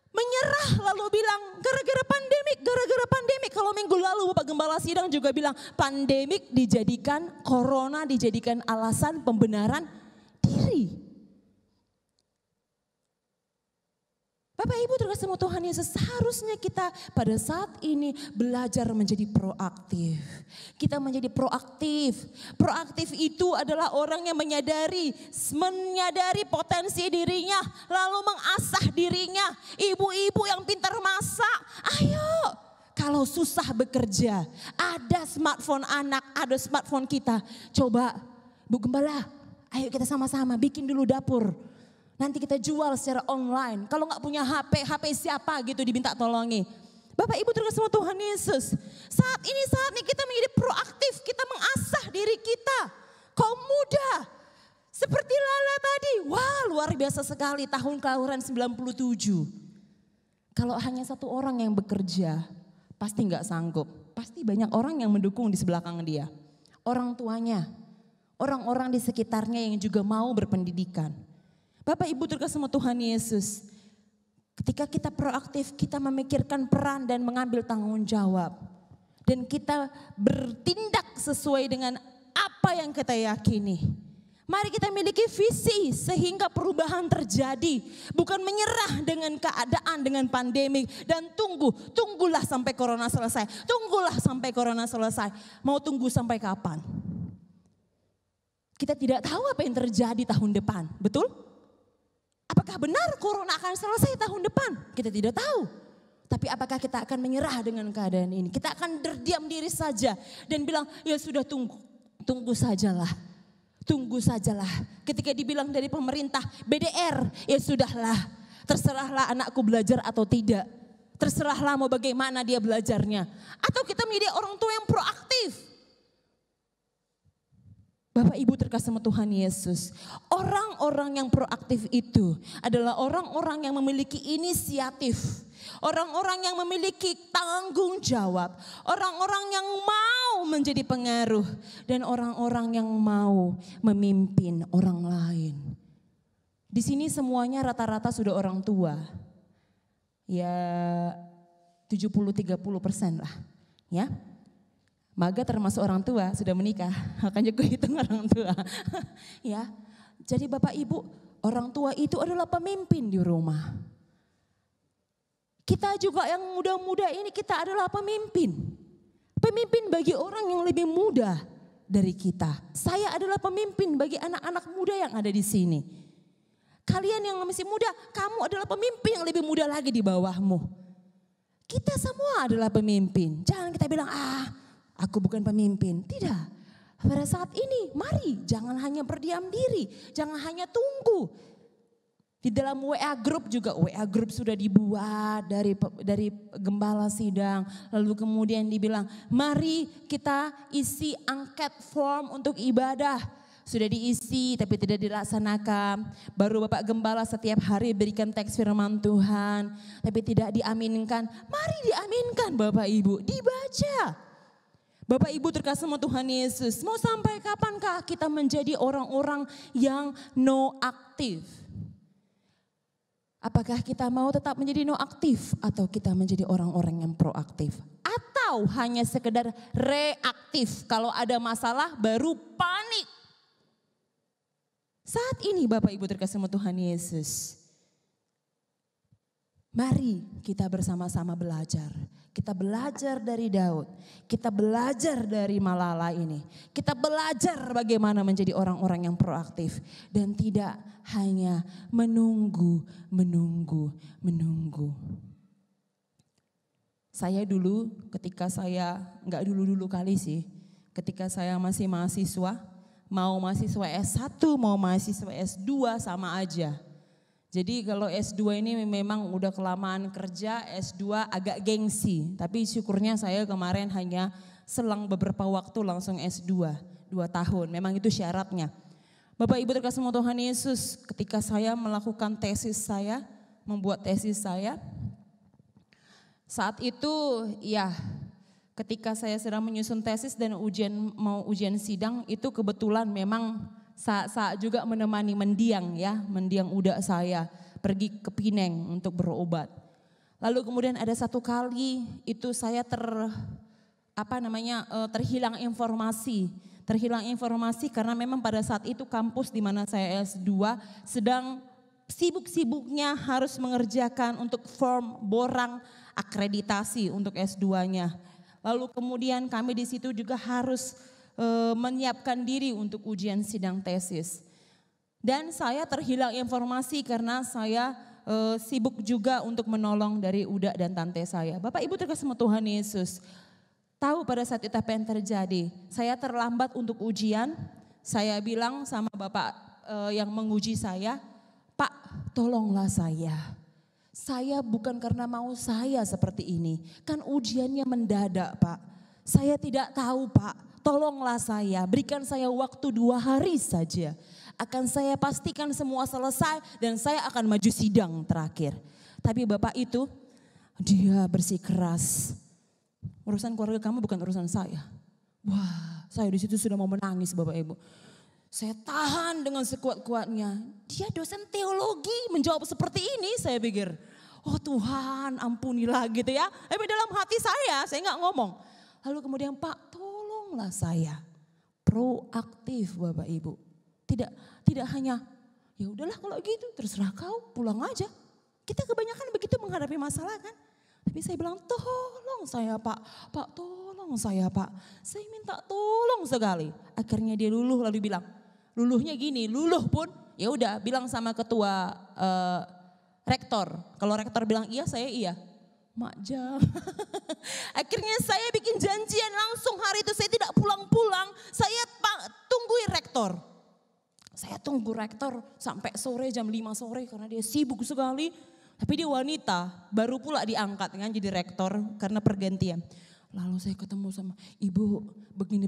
menyerah lalu bilang gara-gara pandemik. Kalau minggu lalu Bapak Gembala Sidang juga bilang pandemik dijadikan, corona dijadikan alasan pembenaran diri. Bapak Ibu terkasih Tuhan Yesus, seharusnya kita pada saat ini belajar menjadi proaktif. Kita menjadi proaktif. Proaktif itu adalah orang yang menyadari potensi dirinya, lalu mengasah dirinya. Ibu-ibu yang pintar masak, ayo. Kalau susah bekerja, ada smartphone anak, ada smartphone kita. Coba Bu Gembala, ayo kita sama-sama bikin dulu dapur. Nanti kita jual secara online. Kalau nggak punya HP siapa gitu diminta tolongi. Bapak Ibu terkasih Tuhan Yesus. Saat ini kita menjadi proaktif. Kita mengasah diri kita. Kaum muda. Seperti Lala tadi. Wah, luar biasa sekali tahun kelahiran 97. Kalau hanya satu orang yang bekerja, pasti nggak sanggup. Pasti banyak orang yang mendukung di belakang dia. Orang tuanya. Orang-orang di sekitarnya yang juga mau berpendidikan. Bapak Ibu terkasih Tuhan Yesus, ketika kita proaktif, kita memikirkan peran dan mengambil tanggung jawab. Dan kita bertindak sesuai dengan apa yang kita yakini. Mari kita miliki visi sehingga perubahan terjadi. Bukan menyerah dengan keadaan, dengan pandemi. Dan tunggulah sampai corona selesai. Tunggulah sampai corona selesai. Mau tunggu sampai kapan? Kita tidak tahu apa yang terjadi tahun depan, betul? Apakah benar corona akan selesai tahun depan? Kita tidak tahu. Tapi apakah kita akan menyerah dengan keadaan ini? Kita akan berdiam diri saja dan bilang, ya sudah tunggu sajalah. Tunggu sajalah. Ketika dibilang dari pemerintah BDR, ya sudahlah. Terserahlah anakku belajar atau tidak. Terserahlah mau bagaimana dia belajarnya. Atau kita menjadi orang tua yang proaktif. Bapak Ibu terkasih Tuhan Yesus, orang-orang yang proaktif itu adalah orang-orang yang memiliki inisiatif, orang-orang yang memiliki tanggung jawab, orang-orang yang mau menjadi pengaruh, dan orang-orang yang mau memimpin orang lain. Di sini semuanya rata-rata sudah orang tua. ya 70-30% lah ya. Maga termasuk orang tua, sudah menikah, makanya gue hitung orang tua. Ya, jadi Bapak Ibu, orang tua itu adalah pemimpin di rumah. Kita juga yang muda-muda ini kita adalah pemimpin. Pemimpin bagi orang yang lebih muda dari kita. Saya adalah pemimpin bagi anak-anak muda yang ada di sini. Kalian yang masih muda, kamu adalah pemimpin yang lebih muda lagi di bawahmu. Kita semua adalah pemimpin. Jangan kita bilang, aku bukan pemimpin. Tidak. Pada saat ini, mari jangan hanya berdiam diri. Jangan hanya tunggu. Di dalam WA Group juga, WA Group sudah dibuat dari gembala sidang. Lalu kemudian dibilang, mari kita isi angket form untuk ibadah. Sudah diisi tapi tidak dilaksanakan. Baru Bapak Gembala setiap hari berikan teks firman Tuhan. Tapi tidak diaminkan. Mari diaminkan Bapak Ibu, dibaca. Bapak Ibu terkasih sama Tuhan Yesus, mau sampai kapankah kita menjadi orang-orang yang no aktif? Apakah kita mau tetap menjadi no aktif atau kita menjadi orang-orang yang proaktif? Atau hanya sekedar reaktif, kalau ada masalah baru panik? Saat ini Bapak Ibu terkasih sama Tuhan Yesus, mari kita bersama-sama belajar. Kita belajar dari Daud, kita belajar dari Malala ini. Kita belajar bagaimana menjadi orang-orang yang proaktif. Dan tidak hanya menunggu. Saya dulu ketika saya, enggak dulu-dulu kali sih, ketika saya masih mahasiswa, mau mahasiswa S1 mau mahasiswa S2 sama aja. Jadi kalau S2 ini memang udah kelamaan kerja, S2 agak gengsi. Tapi syukurnya saya kemarin hanya selang beberapa waktu langsung S2, 2 tahun. Memang itu syaratnya. Bapak Ibu terkasih sama Tuhan Yesus, ketika saya melakukan tesis saya, membuat tesis saya, saat itu ya ketika saya sedang menyusun tesis dan ujian sidang, itu kebetulan memang saat juga menemani mendiang uda saya pergi ke Pineng untuk berobat. Lalu kemudian ada satu kali itu saya terhilang informasi karena memang pada saat itu kampus di mana saya S2 sedang sibuk-sibuknya harus mengerjakan untuk form borang akreditasi untuk S2-nya. Lalu kemudian kami di situ juga harus menyiapkan diri untuk ujian sidang tesis. Dan saya terhilang informasi karena saya sibuk juga untuk menolong dari uda dan tante saya. Bapak Ibu terkasih sama Tuhan Yesus, tahu pada saat itu apa yang terjadi? Saya terlambat untuk ujian, saya bilang sama Bapak yang menguji saya, Pak tolonglah saya. Saya bukan karena mau saya seperti ini, kan ujiannya mendadak Pak. Saya tidak tahu Pak. Tolonglah saya, berikan saya waktu 2 hari saja. Akan saya pastikan semua selesai dan saya akan maju sidang terakhir. Tapi Bapak itu, dia bersikeras. Urusan keluarga kamu bukan urusan saya. Wah, saya di situ sudah mau menangis Bapak Ibu. Saya tahan dengan sekuat-kuatnya. Dia dosen teologi menjawab seperti ini, saya pikir. Oh Tuhan ampunilah gitu ya. Tapi dalam hati saya nggak ngomong. Lalu kemudian Pak tolonglah saya, proaktif Bapak Ibu. Tidak hanya ya udahlah kalau gitu terserah kau pulang aja. Kita kebanyakan begitu menghadapi masalah kan. Tapi saya bilang tolong saya Pak tolong saya Pak. Saya minta tolong sekali. Akhirnya dia luluh lalu bilang, luluhnya gini, luluh pun ya udah bilang sama ketua rektor. Kalau rektor bilang iya saya iya. Makjam. Akhirnya saya bikin janjian langsung hari itu saya tidak pulang-pulang. Saya tungguin rektor. Saya tunggu rektor sampai sore jam 5 sore karena dia sibuk sekali. Tapi dia wanita, baru pula diangkat kan jadi rektor karena pergantian. Lalu saya ketemu sama ibu begini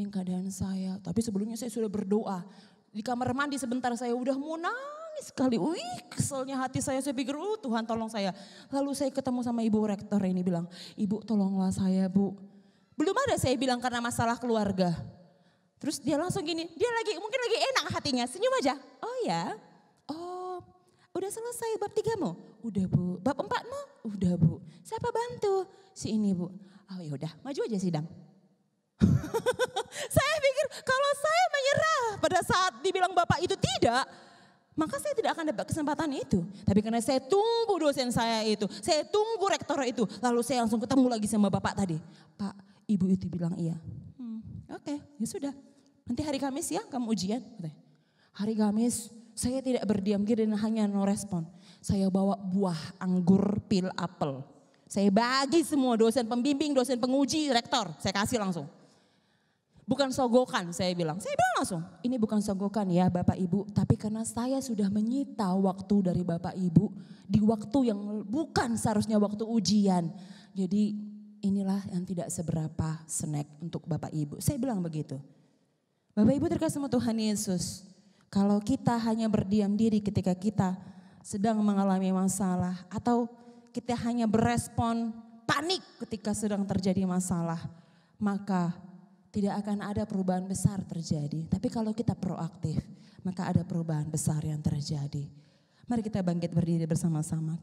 keadaan saya. Tapi sebelumnya saya sudah berdoa. Di kamar mandi sebentar saya udah mau nangis sekali. Keselnya hati saya pikir Tuhan tolong saya. Lalu saya ketemu sama ibu rektor ini bilang, ibu tolonglah saya Bu. Belum ada saya bilang karena masalah keluarga. Terus dia langsung gini, dia mungkin lagi enak hatinya, senyum aja. Oh ya, oh Udah selesai bab 3-mu? Udah Bu. Bab 4-mu? Udah Bu. Siapa bantu? Si ini Bu. Oh ya udah, maju aja sidang. Saya pikir kalau saya menyerah pada saat dibilang Bapak itu tidak, maka saya tidak akan dapat kesempatan itu. Tapi karena saya tunggu dosen saya itu, saya tunggu rektor itu, lalu saya langsung ketemu lagi sama Bapak tadi. Pak, Ibu itu bilang iya. Oke, ya sudah. Nanti hari Kamis ya kamu ujian. Hari Kamis saya tidak berdiam diri dan hanya no respon. Saya bawa buah, anggur, pil, apel. Saya bagi semua dosen pembimbing, dosen penguji, rektor. Saya kasih langsung. Bukan sogokan saya bilang. Saya bilang langsung, ini bukan sogokan ya Bapak Ibu. Tapi karena saya sudah menyita waktu dari Bapak Ibu. Di waktu yang bukan seharusnya waktu ujian. Jadi inilah yang tidak seberapa snack untuk Bapak Ibu. Saya bilang begitu. Bapak Ibu terkasih sama Tuhan Yesus. Kalau kita hanya berdiam diri ketika kita sedang mengalami masalah. Atau kita hanya berespon panik ketika sedang terjadi masalah. Maka tidak akan ada perubahan besar terjadi. Tapi kalau kita proaktif, maka ada perubahan besar yang terjadi. Mari kita bangkit berdiri bersama-sama.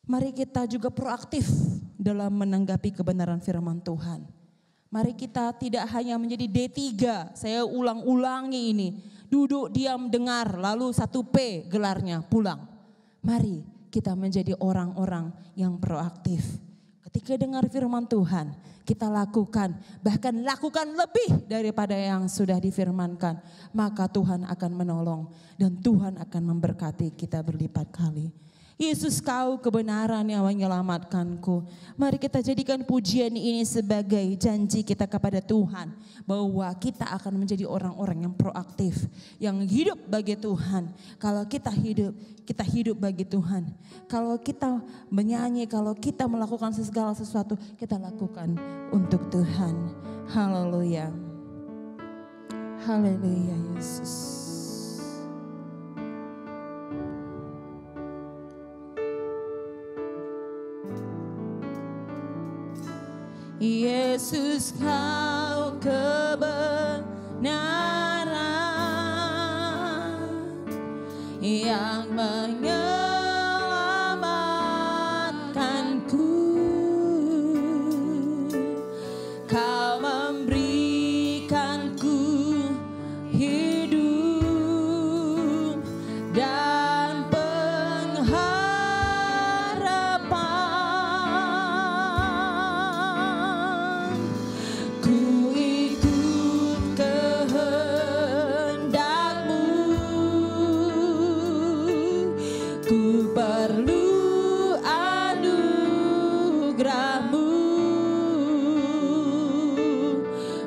Mari kita juga proaktif dalam menanggapi kebenaran firman Tuhan. Mari kita tidak hanya menjadi D3, saya ulang-ulangi ini. Duduk, diam, dengar, lalu 1P gelarnya, pulang. Mari kita menjadi orang-orang yang proaktif. Ketika dengar firman Tuhan, kita lakukan, bahkan lakukan lebih daripada yang sudah difirmankan. Maka Tuhan akan menolong dan Tuhan akan memberkati kita berlipat kali. Yesus, Kau kebenaran yang menyelamatkanku. Mari kita jadikan pujian ini sebagai janji kita kepada Tuhan. Bahwa kita akan menjadi orang-orang yang proaktif. Yang hidup bagi Tuhan. Kalau kita hidup bagi Tuhan. Kalau kita menyanyi, kalau kita melakukan segala sesuatu, kita lakukan untuk Tuhan. Haleluya. Haleluya Yesus. Yesus, Kau kebenaran yang menyelamatkanku. Kau memberikanku hidup dan pengharapan. Ku ikut kehendak-Mu, ku perlu anugerah-Mu.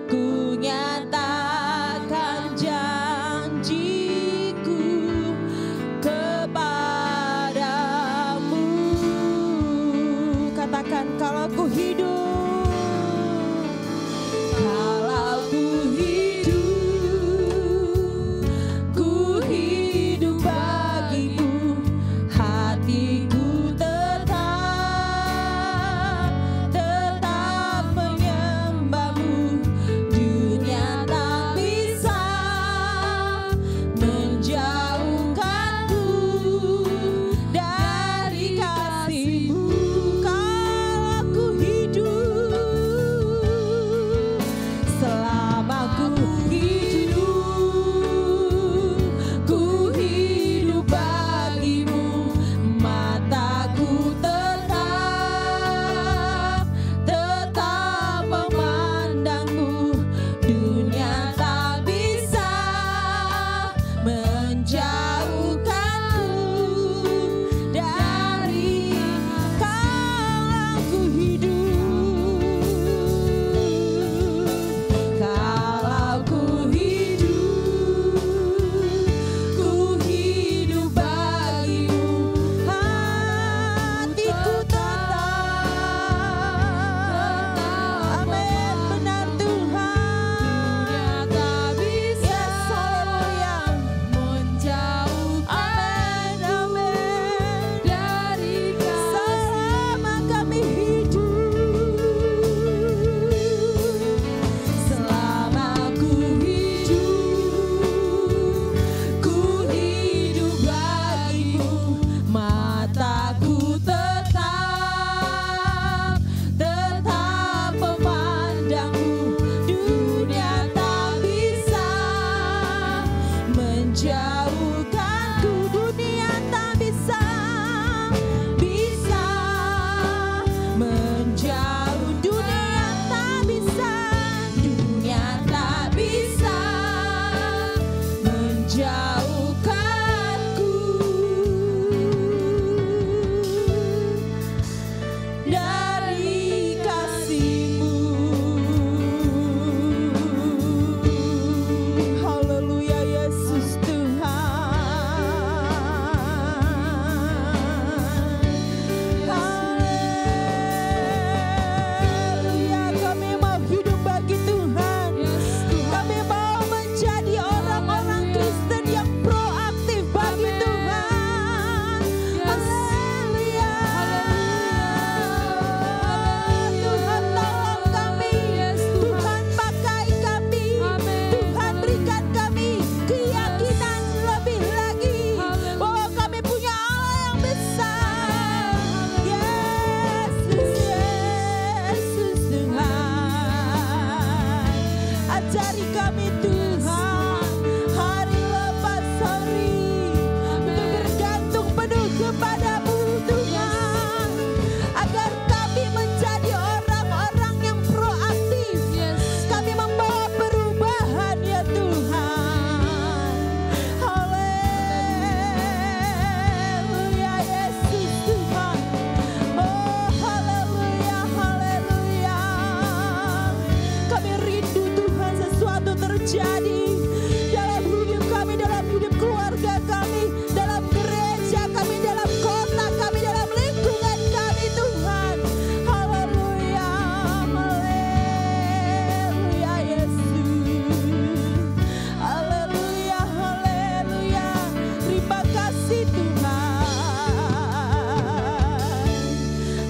Ku nyatakan janjiku kepadamu. Katakan, kalau ku hidup, kalau ku hidup bagimu. Hatiku tetap menyembah-Mu. Dunia tak bisa menjauhkanku dari kasih-Mu. Kalau ku hidup, dari kasih-Mu. Haleluya Yesus Tuhan. Haleluya, kami mau hidup bagi Tuhan. Kami mau menjadi orang-orang Kristen yang proaktif bagi Tuhan. Haleluya. Tuhan tolong kami, Tuhan pakai kami, Tuhan berikan kami keyakinan lebih lagi bahwa kami punya Allah yang besar. Yesus, Yesus Tuhan, ajari kami Tuhan hari lepas hari untuk bergantung penuh kepada-Mu Tuhan, agar kami menjadi orang-orang yang proaktif. Kami membawa perubahan ya Tuhan. Haleluya Yesus Tuhan. Oh haleluya, haleluya. Kami rindu Tuhan sesuatu terjadi dalam hidup kami, dalam hidup keluarga kami, dalam gereja kami, dalam kota kami, dalam lingkungan kami Tuhan. Haleluya, haleluya Yesus. Haleluya, haleluya. Terima kasih Tuhan.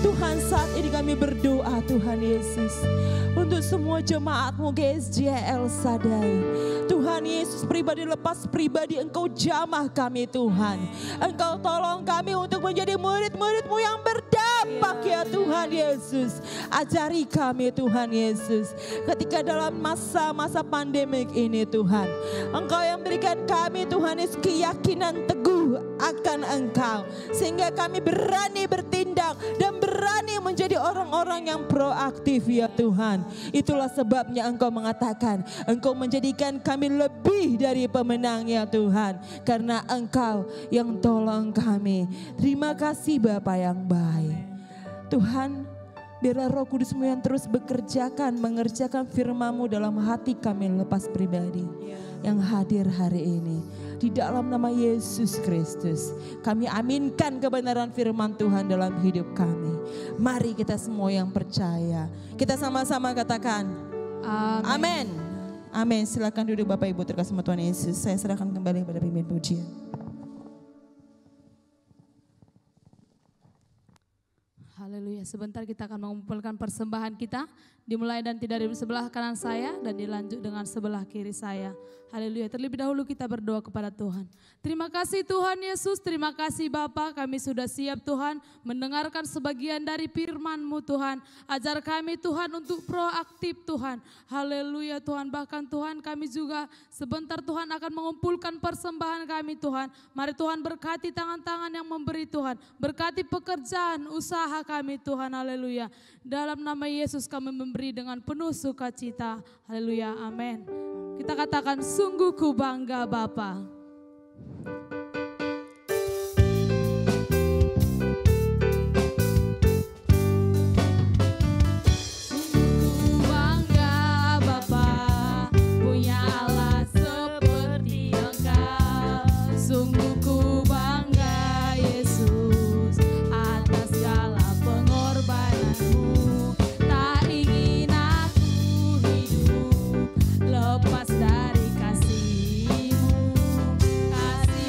Tuhan, saat ini kami berdoa Tuhan Yesus untuk semua jemaat-Mu GSJ El Shaddai. Tuhan Yesus, pribadi lepas pribadi Engkau jamah kami Tuhan. Engkau tolong kami untuk menjadi murid-murid-Mu yang berdampak ya Tuhan Yesus. Ajari kami Tuhan Yesus. Ketika dalam masa-masa pandemik ini Tuhan, Engkau yang berikan kami Tuhan Yesus keyakinan teguh akan Engkau. Sehingga kami berani bertindak dan berani menjadi orang-orang yang proaktif ya Tuhan. Itulah sebabnya Engkau mengatakan Engkau menjadikan kami lebih dari pemenang ya Tuhan, karena Engkau yang tolong kami. Terima kasih Bapa yang baik. Tuhan, biarlah Roh Kudus-Mu yang terus mengerjakan firman-Mu dalam hati kami lepas pribadi yang hadir hari ini. Di dalam nama Yesus Kristus, kami aminkan kebenaran firman Tuhan dalam hidup kami. Mari kita semua yang percaya, kita sama-sama katakan amin. Amin. Silakan duduk Bapak Ibu terkasih Tuhan Yesus. Saya serahkan kembali kepada pimpin pujian. Haleluya. Sebentar kita akan mengumpulkan persembahan kita. Dimulai dan tidak dari sebelah kanan saya dan dilanjut dengan sebelah kiri saya. Haleluya. Terlebih dahulu kita berdoa kepada Tuhan. Terima kasih Tuhan Yesus, terima kasih Bapa, kami sudah siap Tuhan mendengarkan sebagian dari firman-Mu Tuhan. Ajar kami Tuhan untuk proaktif Tuhan. Haleluya Tuhan, bahkan Tuhan kami juga sebentar Tuhan akan mengumpulkan persembahan kami Tuhan. Mari Tuhan berkati tangan-tangan yang memberi Tuhan. Berkati pekerjaan, usaha kami Tuhan. Haleluya. Dalam nama Yesus kami memberi dengan penuh sukacita. Haleluya, amin. Kita katakan, sungguh ku bangga Bapa. Lepas dari kasih-Mu, kasih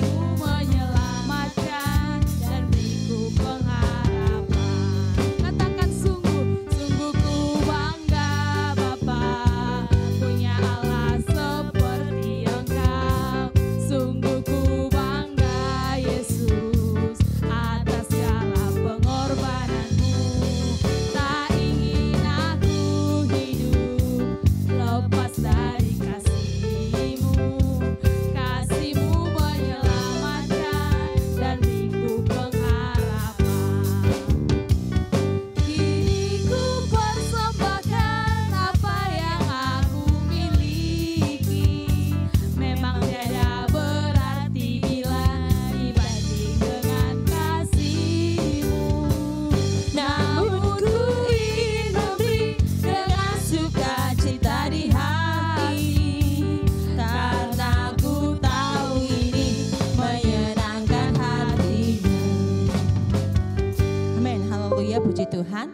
Haleluya, puji Tuhan.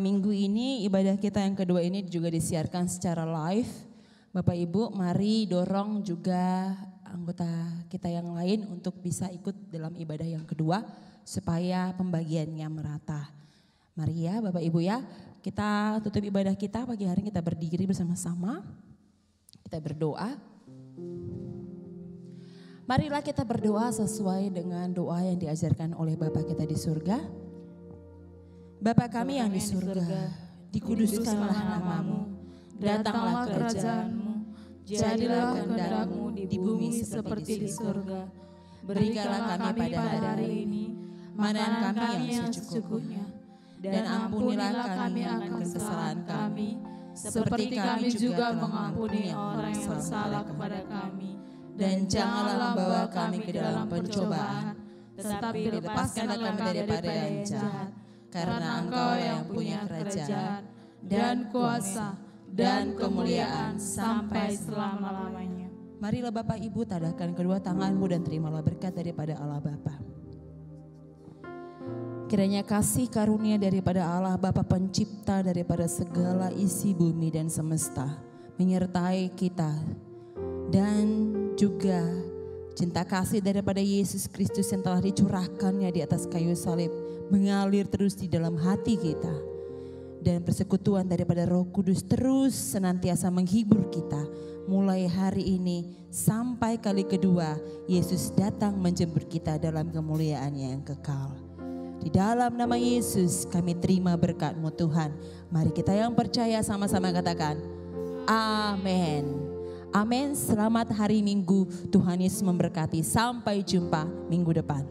Minggu ini ibadah kita yang kedua ini juga disiarkan secara live. Bapak Ibu mari dorong juga anggota kita yang lain untuk bisa ikut dalam ibadah yang kedua supaya pembagiannya merata. Mari ya Bapak Ibu ya, kita tutup ibadah kita pagi hari, kita berdiri bersama-sama. Kita berdoa. Marilah kita berdoa sesuai dengan doa yang diajarkan oleh Bapa kita di surga. Bapa kami yang di surga, dikuduskanlah namamu, datanglah kerajaan-mu, jadilah kehendak-mu di bumi seperti di surga. Berikanlah kami pada hari ini makanan kami yang secukupnya, dan ampunilah kami akan kesalahan kami, seperti kami juga mengampuni orang yang bersalah kepada kami. Dan janganlah membawa kami ke dalam pencobaan, tetapi lepaskanlah kami daripada yang jahat. Karena Engkau yang punya kerajaan dan kuasa dan kemuliaan sampai selama-lamanya. Marilah Bapak Ibu tadahkan kedua tanganmu dan terimalah berkat daripada Allah Bapa. Kiranya kasih karunia daripada Allah Bapa pencipta daripada segala isi bumi dan semesta menyertai kita, dan juga cinta kasih daripada Yesus Kristus yang telah dicurahkannya di atas kayu salib mengalir terus di dalam hati kita, dan persekutuan daripada Roh Kudus terus senantiasa menghibur kita mulai hari ini sampai kali kedua Yesus datang menjemput kita dalam kemuliaannya yang kekal. Di dalam nama Yesus kami terima berkat-Mu Tuhan. Mari kita yang percaya sama-sama katakan amin. Amin. Selamat hari Minggu. Tuhan Yesus memberkati. Sampai jumpa minggu depan.